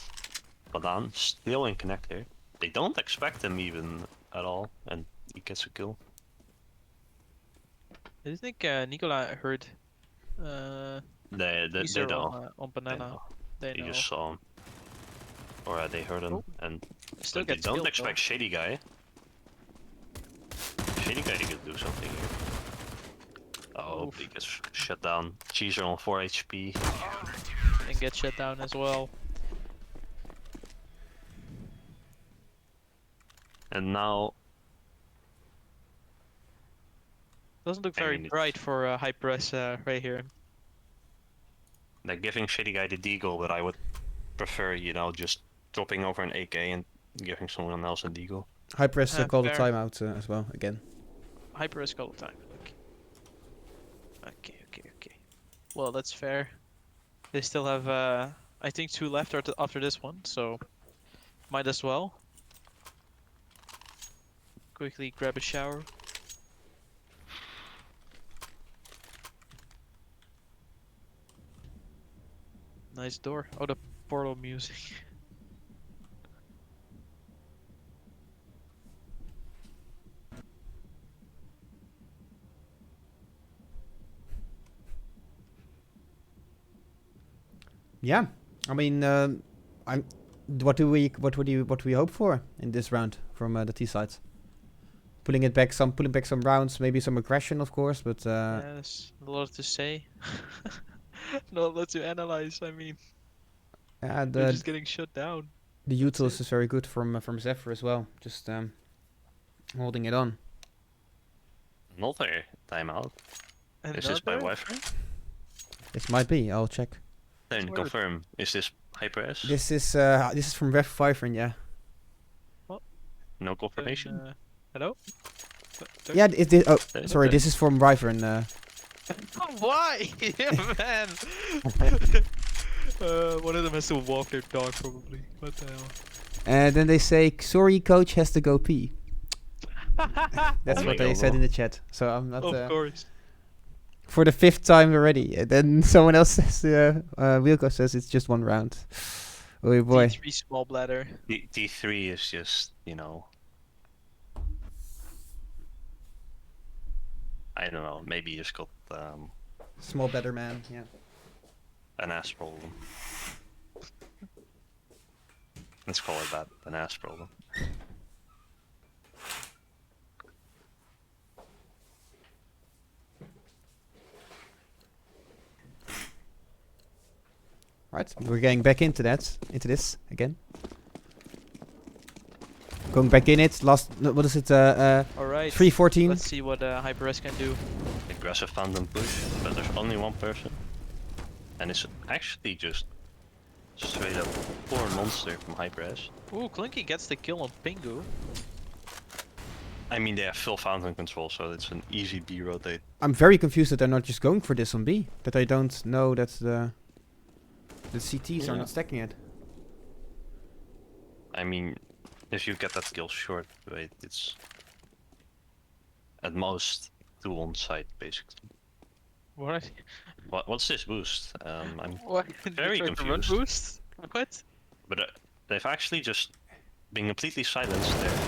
Badan still in connector. They don't expect him even at all, and he gets a kill. I do think Nicola heard They Caesar know. on They Banana. know. They They know. just saw him. Or they heard him, Oh, and Still but they gets don't killed, expect Shady Guy. Shady Guy could do something here. Oh, Oof. he gets shut down. Cheeser on 4 HP. though, and get shut down as well. And now, Doesn't look I very mean, bright for HyperS right here. they're giving Shady Guy the deagle, but I would prefer, you know, just dropping over an AK and giving someone else a deagle. HyperS called a Fair. timeout as well again. HyperS call time. Okay. Well, that's fair. They still have, I think, 2 left after this one, so might as well. Quickly grab a shower. Nice door. Oh, the portal music. Yeah, I mean, I'm. What do we hope for in this round from the T sides? Pulling back some rounds, maybe some aggression, of course, but Yeah, there's a lot to say. Not a lot to analyze. I mean, they're the just getting shut down. utils is very good from Zephyr as well. Just holding it on. Another timeout. Is this by Wyvern? This might be. I'll check. Then Weird. confirm. Is this HyperS? This is from Wyvern, yeah. No confirmation? Hello? Yeah, oh, Okay. sorry. This is from Wyvern. Why? Man! One of them has to walk their dog, probably. What the hell? And then they say, sorry, coach has to go pee. That's Oh what my they God. said in the chat. So I'm not... Of course. For the 5th time already. And then someone else says, Wilco says it's just 1 round. Oh boy. D3 small bladder. D3 is just, you know... I don't know, maybe he's got Small better man, yeah. an ass problem. Let's call it that, an ass problem. Right, we're getting back into this again. Going back in it, what is it, Alright. 314. Let's see what HyperS can do. Aggressive fandom push, but there's only 1 person. And it's actually just straight up poor monster from HyperS. Ooh, Clinky gets the kill on Pingu. I mean, they have full fountain control, so it's an easy B rotate. I'm very confused that they're not just going for this on B. That I don't know that the CTs are Yeah. not stacking it. I mean, if you get that kill short, right, it's at most 2 on site, basically. What? What's this boost? I'm What? very Trying to run confused. boost? What? But they've actually just been completely silenced there.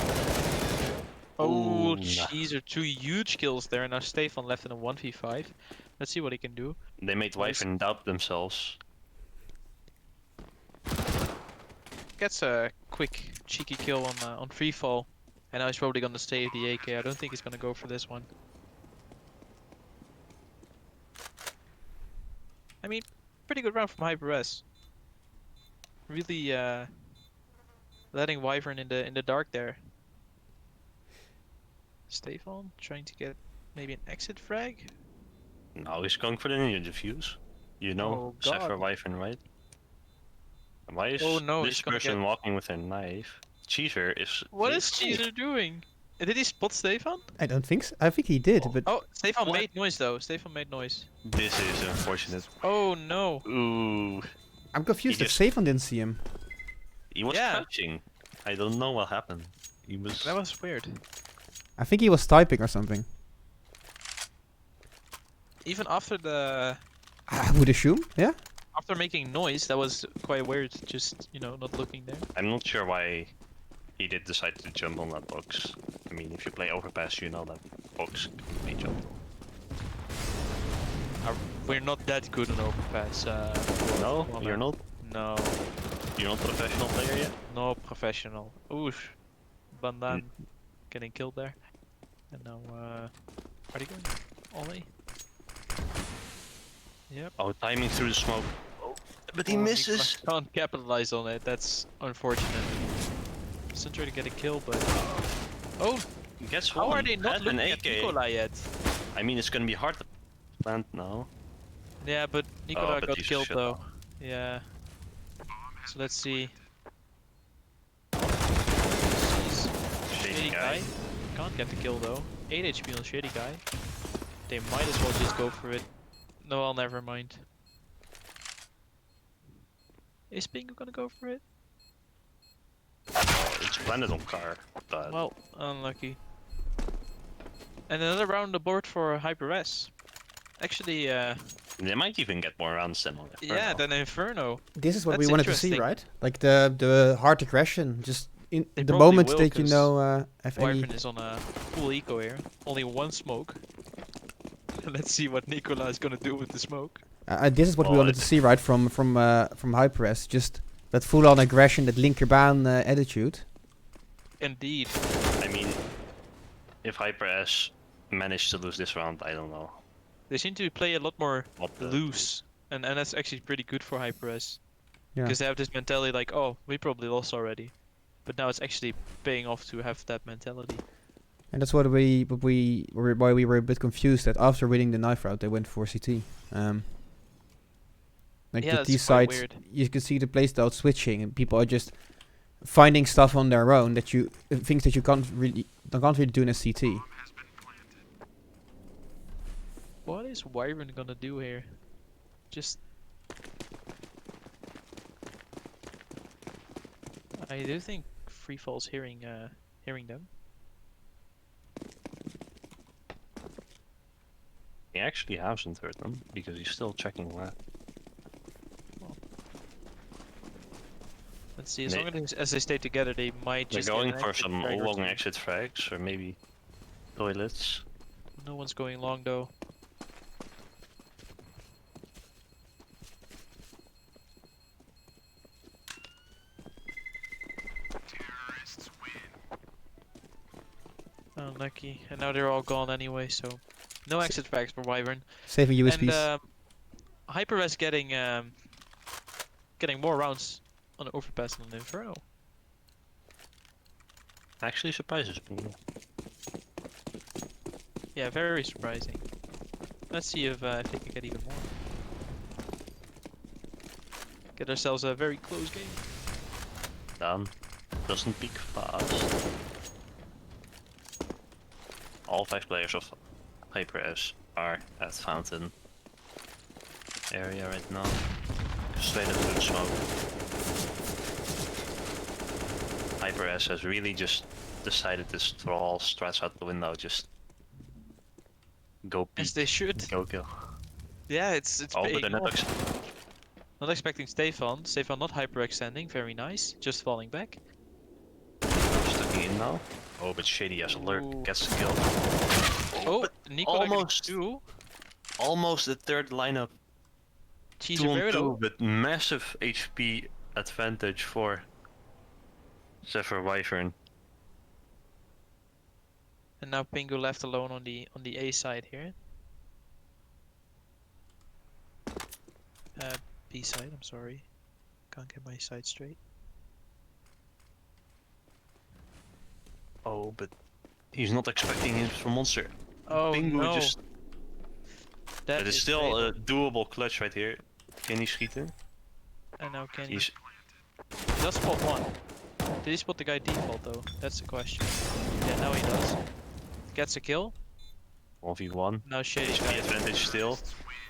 Oh, Ooh, jeez, there are 2 huge kills there. Now Stefan left in a 1v5. Let's see what he can do. They made Nice. Wyvern doubt themselves. Gets a quick, cheeky kill on free fall. And now he's probably gonna save the AK. I don't think he's gonna go for this one. I mean, pretty good round from HyperS. Really letting Wyvern in the dark there. Stefan trying to get maybe an exit frag. Now he's going for the ninja defuse. You know, Oh, God. Zephyr Wyvern, right? Why is Oh no, this he's gonna person get... walking with a knife? Cheeser is. What is AFK. Caesar doing? Did he spot Stefan? I don't think so. I think he did, but Oh, Stefan What? made noise though. Stefan made noise. This is unfortunate. Oh no. Ooh, I'm confused He that just- Stefan didn't see him. he was Yeah. crouching. I don't know what happened. He was. That was weird. I think he was typing or something. Even after the... I would assume, yeah? After making noise, that was quite weird. Just, you know, not looking there. I'm not sure why he did decide to jump on that box. I mean, if you play Overpass, you know that box can be jumped on. We're not that good on Overpass. No, Wonder. you're not. No, You're not a professional player yet. no professional. Oof. Bandan getting killed there. And now, are they going? Ollie? Yep. Oh, timing through the smoke. Oh, but he Oh, misses. Can't capitalize on it. That's unfortunate. Still trying to get a kill, but... Oh, Guess how what? are they not An looking at AK. Nicola yet? I mean, it's gonna be hard to plant now. Yeah, but Nicola but got he's killed shut though. down. Yeah. So let's see. Shady guy. Can't get the kill though. 8 HP on Shady Guy. They might as well just go for it. No, I'll never mind. Is Bingo gonna go for it? Oh, it's planted on car. But Well, unlucky. And another round on the board for HyperS. Actually, they might even get more rounds than on Inferno. yeah, than Inferno. This is what we That's wanted to see, interesting. right? Like the hard aggression, just in They the probably moment will, that you 'cause know if any... Wyvern is on a full eco here. Only one smoke. Let's see what Nicola is gonna do with the smoke. this is what we Well, wanted to see, right? From HyperS, just that full-on aggression, that linkerbaan attitude. Indeed. I mean, if HyperS managed to lose this round, I don't know. They seem to play a lot more What the... loose. And that's actually pretty good for HyperS. Yeah. Because they have this mentality like, oh, we probably lost already. But now it's actually paying off to have that mentality. And that's why we were a bit confused that after winning the knife round, they went for CT. Like Yeah, the that's T quite sides, weird. you can see the playstyle switching, and people are just finding stuff on their own that you things that you can't really do in a CT. What is Wyvern gonna do here? Just... I do think Free Fall's hearing them. He actually hasn't heard them because he's still checking left. Let's see, as May- long as they stay together, they might They're just get going an for exit some frag or long two. exit frags or maybe toilets. No one's going long though. Unlucky. And now they're all gone anyway, so no exit frags for Wyvern. Saving USBs. And HyperS getting more rounds on the Overpass than Inferno. Actually surprises me. Yeah, very surprising. Let's see if they can get even more. Get ourselves a very close game. Dan doesn't peak fast. All 5 players of HyperS are at fountain area right now. Straight into the smoke. HyperS has really just decided to throw all strats out the window, just go peek, As they should. go kill. Yeah, it's Oh, but paying they're not off. Not expecting Stefan. Stefan not hyperextending. Very nice. Just falling back. stuck in now. Oh, but Shady has alert, Ooh. gets the kill. Oh, but Nicola getting almost. two. Almost the third lineup. She's 2 on very 2, low. but massive HP advantage for Zephyr Wyvern. And now Pingu left alone on the A side here. B side, I'm sorry. Can't get my side straight. Oh, but he's not expecting him from Monster. Oh Bingo no. just... That It is is still fatal. a doable clutch right here. Can he schieten? And now Kenny. He's He does spot one. Did he spot the guy default though? That's the question. Yeah, now he does. Gets a kill. 1v1. Now Shady HP guy. advantage still.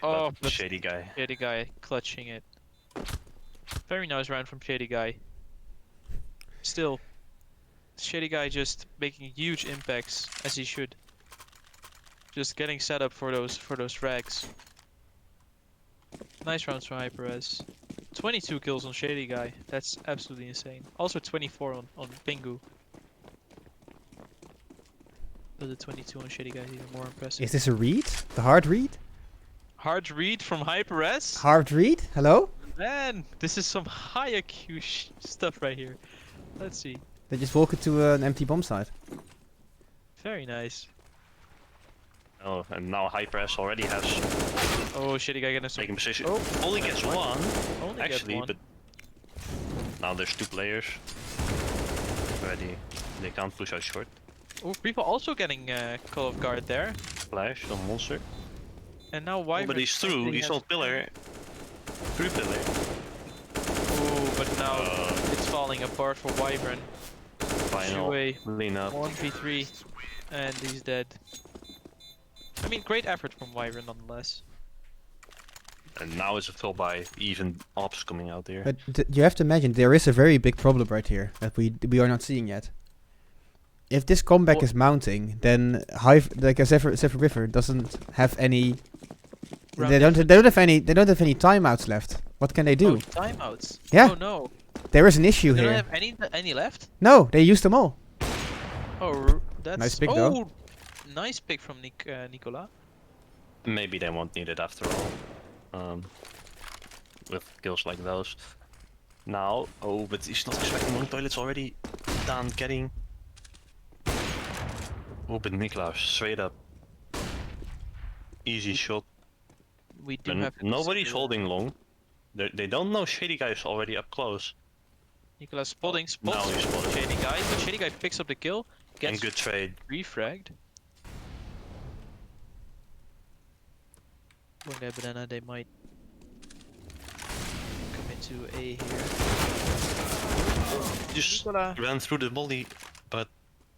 Oh, but but shady guy. Shady guy clutching it. Very nice round from Shady guy. Still, Shady guy just making huge impacts as he should. Just getting set up for those frags. Nice rounds from HyperS. 22 kills on Shady guy. That's absolutely insane. Also 24 on Pingu. But the 22 on Shady guy is even more impressive. Is this a read? The hard read? Hard read from HyperS? Hard read? Hello? Man, this is some high IQ stuff right here. Let's see. They just walk into an empty bomb site. Very nice. Oh, and now HyperS already has Oh, Shady guy getting some. taken position. Oh, Only gets one, only actually, get one. but now there's 2 players. Already, they can't push out short. Oh, people also getting Call of Guard there. Flash on monster. And now Oh, Wyvern. but he's through. He's on pillar. Through pillar. Oh, but now it's falling apart for Wyvern. Final. Shuey, Lean up. 1v3, and he's dead. I mean, great effort from Wyvern nonetheless. And now it's a fill by even ops coming out there. But you have to imagine there is a very big problem right here that we are not seeing yet. If this comeback Well- is mounting, then like a Zephyr River doesn't have any. Round They don't have any. They don't have any timeouts left. What can they do? Oh, timeouts. Yeah. Oh no. There is an issue They don't here. have any left? No, they used them all. Oh, that's Nice pick, oh, though. nice pick from Nicola. Maybe they won't need it after all. With kills like those. Now, oh, but he's not expecting long toilets already. Done getting. Oh, but Niklaus, straight up. Easy shot. We do And have to nobody's consider- holding long. They don't know Shady Guy is already up close. Nicola spotting Now spots he's spotted. Shady guy, but Shady guy picks up the kill, And gets good trade. refragged. One guy banana, they might come into A here. Just Nicola, ran through the volley, but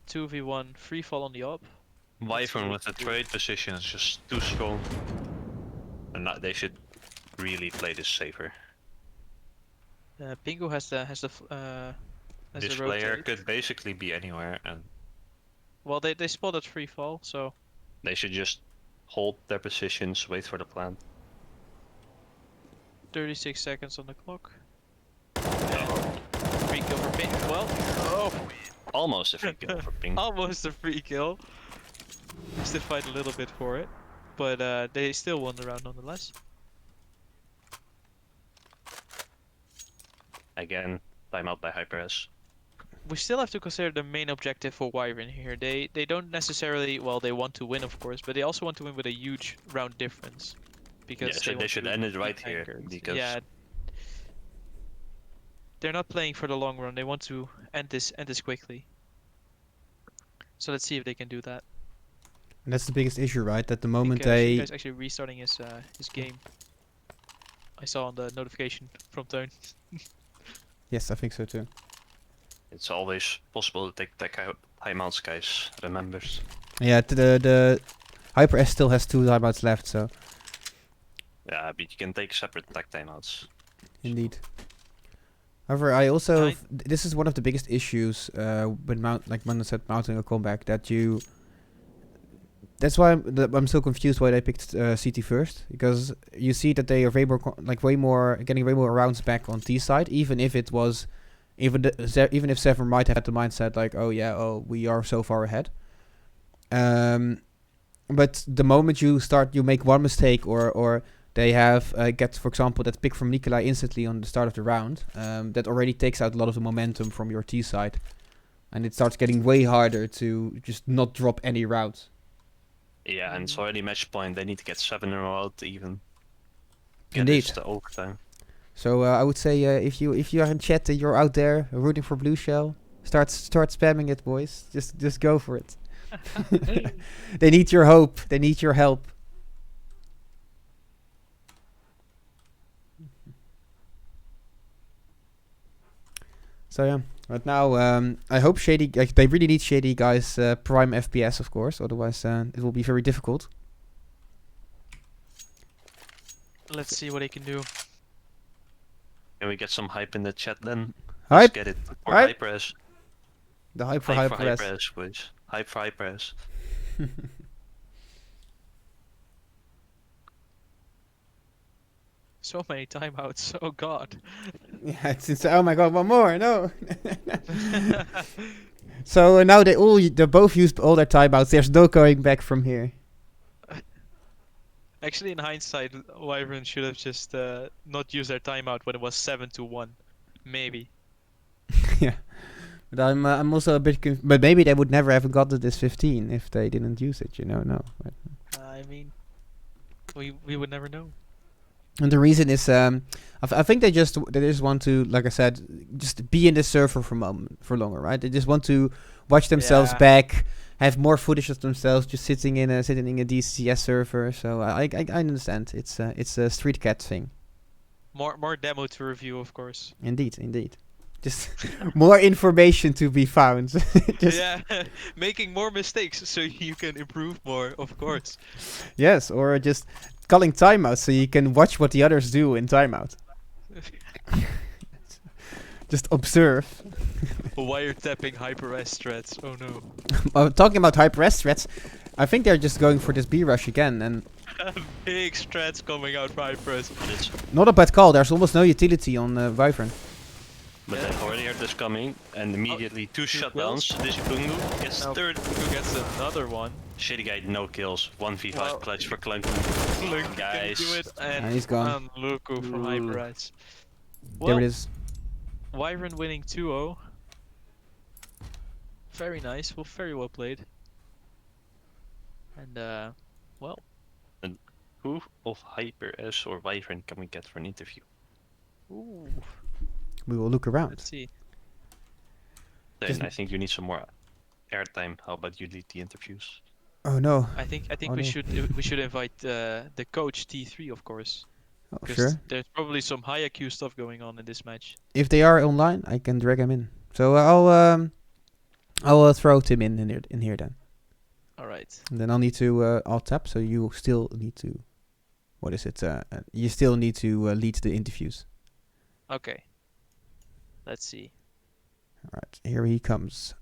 2v1, free fall on the op. Wyvern with the trade position is just too strong. And they should really play this safer. Pingu has the This the player rotate. could basically be anywhere, and Well, they spotted free fall, so they should just hold their positions, wait for the plant. 36 seconds on the clock. And free kill for Ping. Well, oh, Almost a free kill for Ping. almost a free kill. Used to fight a little bit for it, but they still won the round nonetheless. Again, timeout by HyperS. We still have to consider the main objective for Wyvern here. They don't necessarily, well, they want to win of course, but they also want to win with a huge round difference. Because Yeah, so they want should to end it be right here, anchored. because yeah, they're not playing for the long run. They want to end this quickly. So let's see if they can do that. And that's the biggest issue, right? That the moment Shady they guy's actually restarting his game. I saw on the notification from Teun. yes, I think so too. it's always possible to take timeouts, guys. Remembers. Yeah, the HyperS still has 2 timeouts left, so Yeah, but you can take separate tech timeouts. indeed. However, I also I- this is one of the biggest issues when when I said mounting a comeback that you. That's why I'm so confused why they picked CT first, because you see that they are getting way more rounds back on T side, even if it was, even if Zephyr might have had the mindset like, oh we are so far ahead. But the moment you make one mistake or they have get, for example, that pick from Nikolai instantly on the start of the round, that already takes out a lot of the momentum from your T side, and it starts getting way harder to just not drop any rounds. Yeah, and it's already match point. They need to get 7 in a row to even get Indeed. this to overtime. So I would say if you are in chat and you're out there rooting for Blue Shell, start spamming it, boys. Just go for it. They need your hope. They need your help. So yeah, but now I hope Shady. They really need Shady guys prime FPS, of course. Otherwise, it will be very difficult. Let's see what he can do. Can we get some hype in the chat then? Hype. Let's get it for Hype. HyperS. The hype for Hype for HyperS. HyperS, please. Hype for HyperS. So many timeouts. Oh god. Yeah, it's oh my god, one more, no. So now they both used all their timeouts. There's no going back from here. Actually, in hindsight, Wyvern should have just not used their timeout when it was 7-1. Maybe. Yeah, but I'm also a bit but maybe they would never have gotten this 15 if they didn't use it. No. But I mean, we would never know. and the reason is I think they just want to, like I said, just be in the server for longer, right? They just want to watch themselves Yeah. back, have more footage of themselves just sitting in a DCCS server. So I understand. It's a street cat thing. More demo to review, of course. Indeed. Just more information to be found. Just Yeah, making more mistakes so you can improve more, of course. yes, or just calling timeout so you can watch what the others do in timeout. Just observe. Wiretapping HyperS threads. Oh no. Talking about HyperS threats, I think they're just going for this B rush again, and Big strats coming out for HyperS. But it's not a bad call. There's almost no utility on Wyvern. But Yeah. I've already heard this coming, and immediately two shutdowns. This Kungu gets Now third. Who gets another one? Shady guy, no kills. 1v5 Well, clutch for Klunku. Link Guys. can do it, And and he's gone. Luku from Ooh. HyperS. There Well, it is. Wyvern winning 2-0. Very nice. Well, very well played. And well, Who of HyperS or Wyvern can we get for an interview? ooh, We will look around. let's see. Then Just- I think you need some more airtime. How about you lead the interviews? Oh no. I think Oh, we no. should invite the coach T3, of course, Oh, because sure. there's probably some high IQ stuff going on in this match. If they are online, I can drag them in. So I'll throw Tim in here then. All right. And then I'll need to alt tab. So you still need to. What is it? You still need to lead the interviews. Okay. Let's see. All right, here he comes.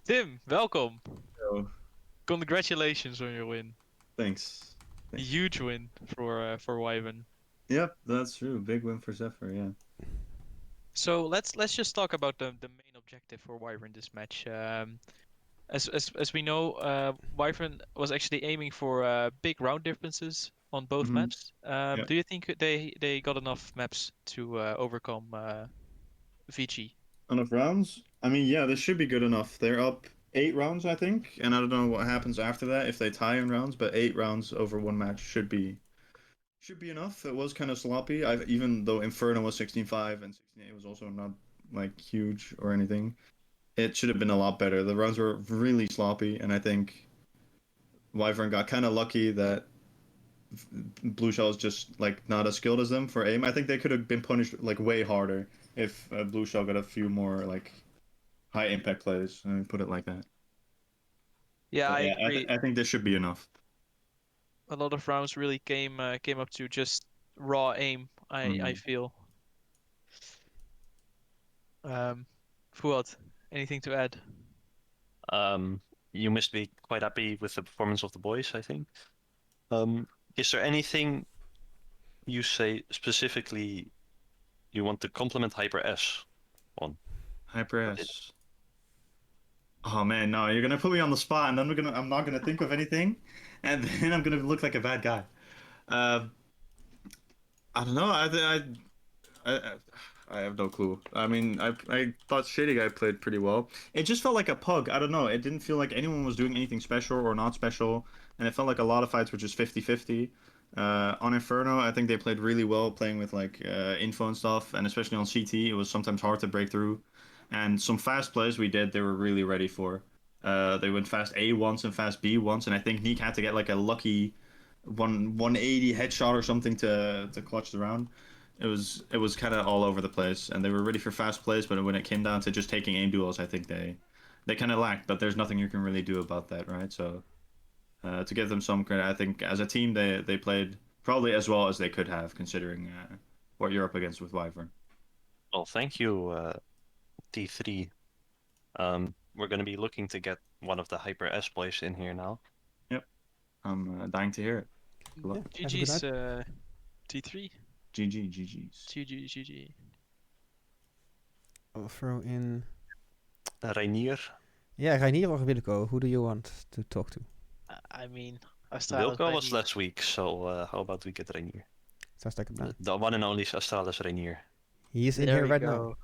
Tim, welcome. Oh, Congratulations on your win. thanks. A huge win for Wyvern. Yep, that's true. Big win for Zephyr, yeah. So let's just talk about the main objective for Wyvern this match. As we know, Wyvern was actually aiming for big round differences on both Mhm. maps. Yeah. Do you think they got enough maps to overcome VG? Enough rounds? I mean, yeah, this should be good enough. They're up 8 rounds, I think, and I don't know what happens after that if they tie in rounds, but 8 rounds over one match should be enough. It was kind of sloppy. Even though Inferno was 16-5 and 16-8 was also not like huge or anything. It should have been a lot better. The rounds were really sloppy, and I think Wyvern got kind of lucky that Blue Shell is just like not as skilled as them for aim. I think they could have been punished like way harder if Blue Shell got a few more like high impact plays. Let me put it like that. Yeah, But I yeah, agree. I think this should be enough. A lot of rounds really came up to just raw aim. I Mhm. feel. Fuad, anything to add? You must be quite happy with the performance of the boys, I think. Is there anything you say specifically you want to compliment HyperS on? HyperS. Oh man, no, you're gonna put me on the spot, and then I'm not gonna think of anything, and then I'm gonna look like a bad guy. I don't know. I have no clue. I mean, I thought Shady Guy played pretty well. It just felt like a pug. I don't know. It didn't feel like anyone was doing anything special or not special, and it felt like a lot of fights were just 50-50. On Inferno, I think they played really well playing with like info and stuff, and especially on CT, it was sometimes hard to break through. And some fast plays we did, they were really ready for. They went fast A once and fast B once, and I think Neek had to get like a lucky 180 headshot or something to clutch the round. it was kind of all over the place, and they were ready for fast plays, but when it came down to just taking aim duels, I think they kind of lacked. But there's nothing you can really do about that, right? So to give them some credit, I think as a team they played probably as well as they could have, considering what you're up against with Wyvern. Well, thank you, T3. We're going to be looking to get one of the HyperS players in here now. Yep, I'm dying to hear it. Good luck. Yeah, have a good GG's night. T3. GG's. GG. I'll throw in. Reinier. Yeah, Reinier or Wilco? Who do you want to talk to? I mean, Astralis Wilco was Reinier. last week, so how about we get Reinier? Sounds like a plan. The one and only Astralis Reinier. He is in There here we right go.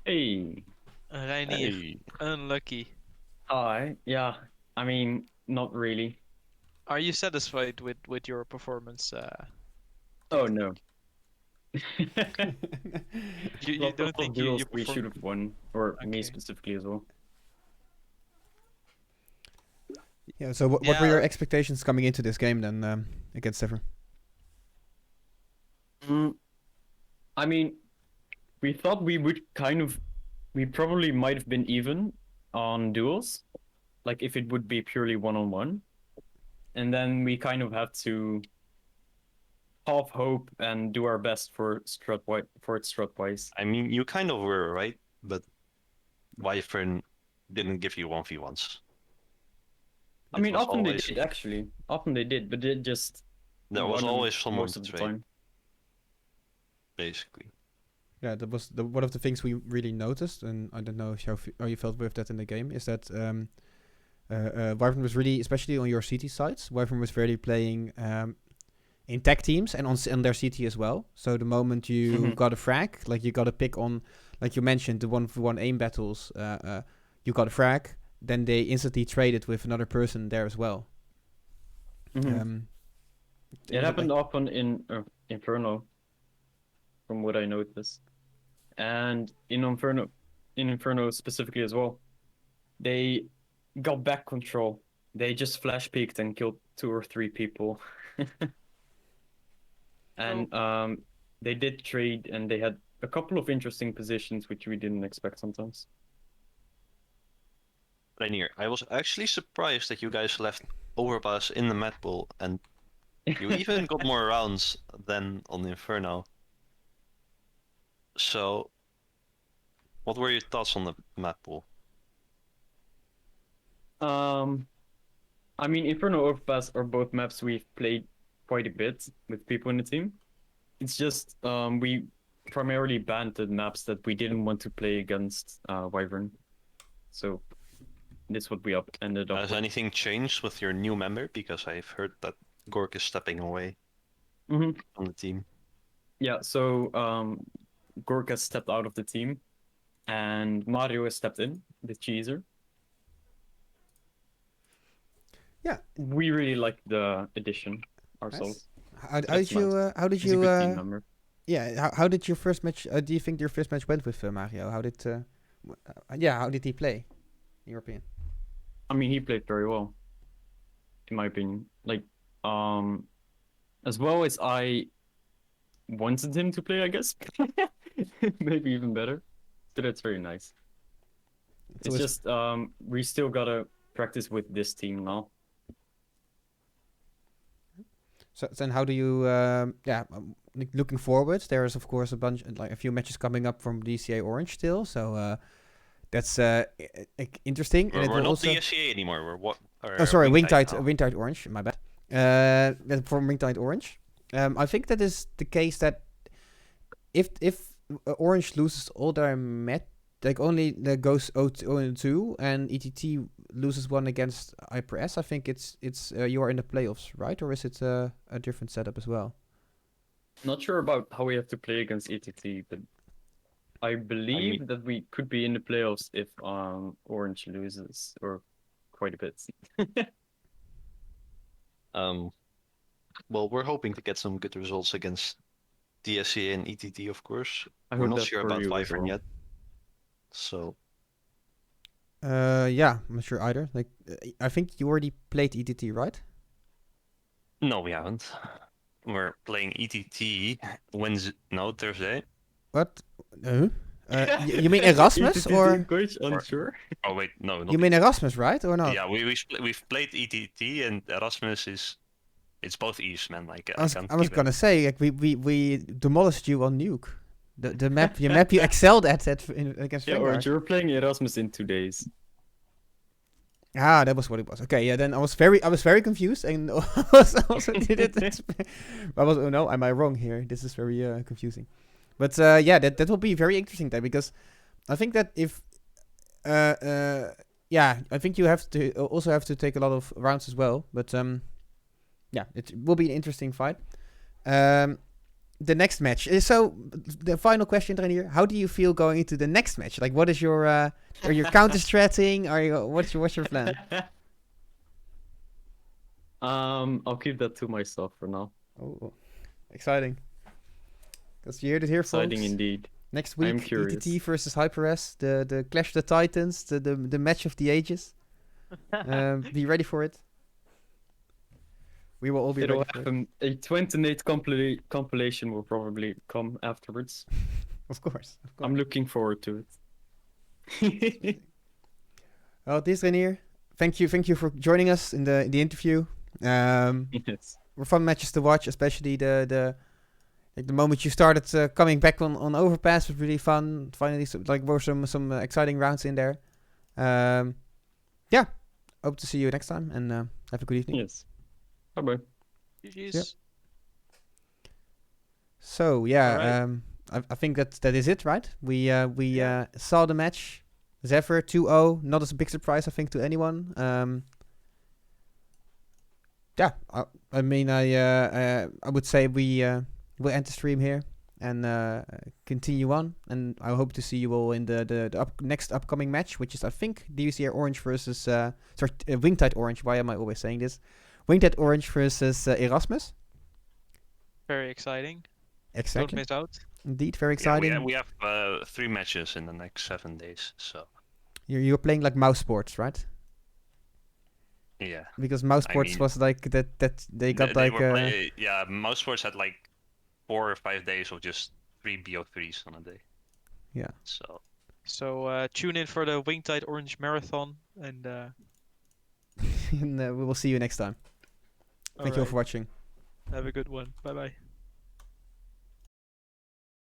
Hey. Reinier, Hey. unlucky. Hi. Yeah. I mean, not really. Are you satisfied with your performance? Oh no. You Lot don't of think duels you we should have won, or me Okay. specifically as well. Yeah. So what were your Yeah. expectations coming into this game then against Zephyr? I mean, we thought we would we probably might have been even on duels, like if it would be purely one-on-one, and then we kind of had to half hope and do our best for Strutwise. I mean, you kind of were, right? But Wyvern didn't give you 1v1s. I mean, It was often they always- did actually. Often they did, but it just There was won always someone most to of the trade, time. basically. Yeah, that was one of the things we really noticed, and I don't know how you felt with that in the game. Is that Wyvern was really, especially on your CT sides, Wyvern was really playing in tag teams and on their CT as well. So the moment you Mhm. got a frag, like you got a pick on, like you mentioned, the 1v1 aim battles, you got a frag, then they instantly traded with another person there as well. Mhm. It happened often in Inferno, from what I noticed, and in Inferno specifically as well. They got back control. They just flash peeked and killed 2 or 3 people, and they did trade, and they had a couple of interesting positions which we didn't expect sometimes. Reinier, I was actually surprised that you guys left Overpass in the map pool, and you even got more rounds than on Inferno. So, what were your thoughts on the map pool? I mean, Inferno Overpass are both maps we've played quite a bit with people in the team. It's just we primarily banned the maps that we didn't want to play against Wyvern. So that's what we ended up Has with. anything changed with your new member? Because I've heard that Gork is stepping away Mhm. from the team. Yeah, so Gorka stepped out of the team, and Mario has stepped in, the cheeser. Yeah. We really like the addition ourselves. How did That's you? nice. How did He's a you? good team member. Yeah. How did your first match? Do you think your first match went with Mario? How did? Yeah. How did he play? In your opinion? I mean, he played very well, in my opinion. Like, as well as I wanted him to play, I guess. Maybe even better. So that's very nice. It's just we still gotta practice with this team now. So then, how do you? Looking forward, there is of course a few matches coming up from DCA Orange still. So that's interesting. And it We're will not also... DSCA anymore. We're what? Oh, sorry, Wingtide now. Wingtide Orange. My bad. From Wingtide Orange. I think that is the case that if Orange loses all their like only goes 0-2 and ETT loses one against HyperS, I think it's you are in the playoffs, right? Or is it a different setup as well? Not sure about how we have to play against ETT, but I believe that we could be in the playoffs if Orange loses, or quite a bit. Well, we're hoping to get some good results against DSCA and ETT, of course. I We're hope not that sure for about you as Wyvern well. yet. So, Yeah, I'm not sure either. Like, I think you already played ETT, right? no, we haven't. we're playing ETT Thursday. What? You mean Erasmus or? Coach, unsure. Oh wait, no, not You mean ETT. Erasmus, right? Or not? Yeah, we've played ETT and Erasmus is it's both Eves, man. Like I was can't keep gonna say, like, we demolished you on Nuke. The map you excelled at against Yeah, Vanguard. Orange, you're playing Erasmus in 2 days. Ah, that was what it was. Okay, yeah. Then I was very confused, and also didn't. Oh no, am I wrong here? This is very confusing. But yeah, that will be very interesting then, because I think that if yeah, I think you have to also have to take a lot of rounds as well. But yeah, it will be an interesting fight. The next match. So the final question, Renier, how do you feel going into the next match? Like, what is your are you counter-stratting? What's your plan? I'll keep that to myself for now. Oh, exciting! Because you heard it here, Exciting folks. indeed. Next I'm week, curious. ETT versus HyperS, the Clash of the Titans, the match of the ages. Be ready for it. We will all be It'll ready for it. happen. A 28 compilation will probably come afterwards. Of course. I'm looking forward to it. Well, this Renier, thank you for joining us in the interview. Yes. Were fun matches to watch, especially the moment you started coming back on Overpass was really fun. Finally, were some exciting rounds in there. Yeah, hope to see you next time, and have a good evening. Yes. Bye-bye. GG's. Yep. So yeah, Alright. I think that is it, right? We saw the match, Zephyr 2-0, not as a big surprise, I think, to anyone. Yeah, I mean, I would say we will end the stream here and continue on, and I hope to see you all in the next upcoming match, which is, I think, DCCS Orange versus Wingtide Orange. Why am I always saying this? Wingtide Orange versus Erasmus. Very exciting. Don't Exactly. miss out. Indeed, very exciting. Yeah, we have 3 matches in the next 7 days. So You're playing like mouse sports, right? yeah. Because mouse I sports mean, was like that they got they like were yeah, most sports had like 4 or 5 days of just 3 BO3s on a day. Yeah. So tune in for the Wingtide Orange Marathon, and and we will see you next time. Thank you all for watching. have a good one. Bye bye.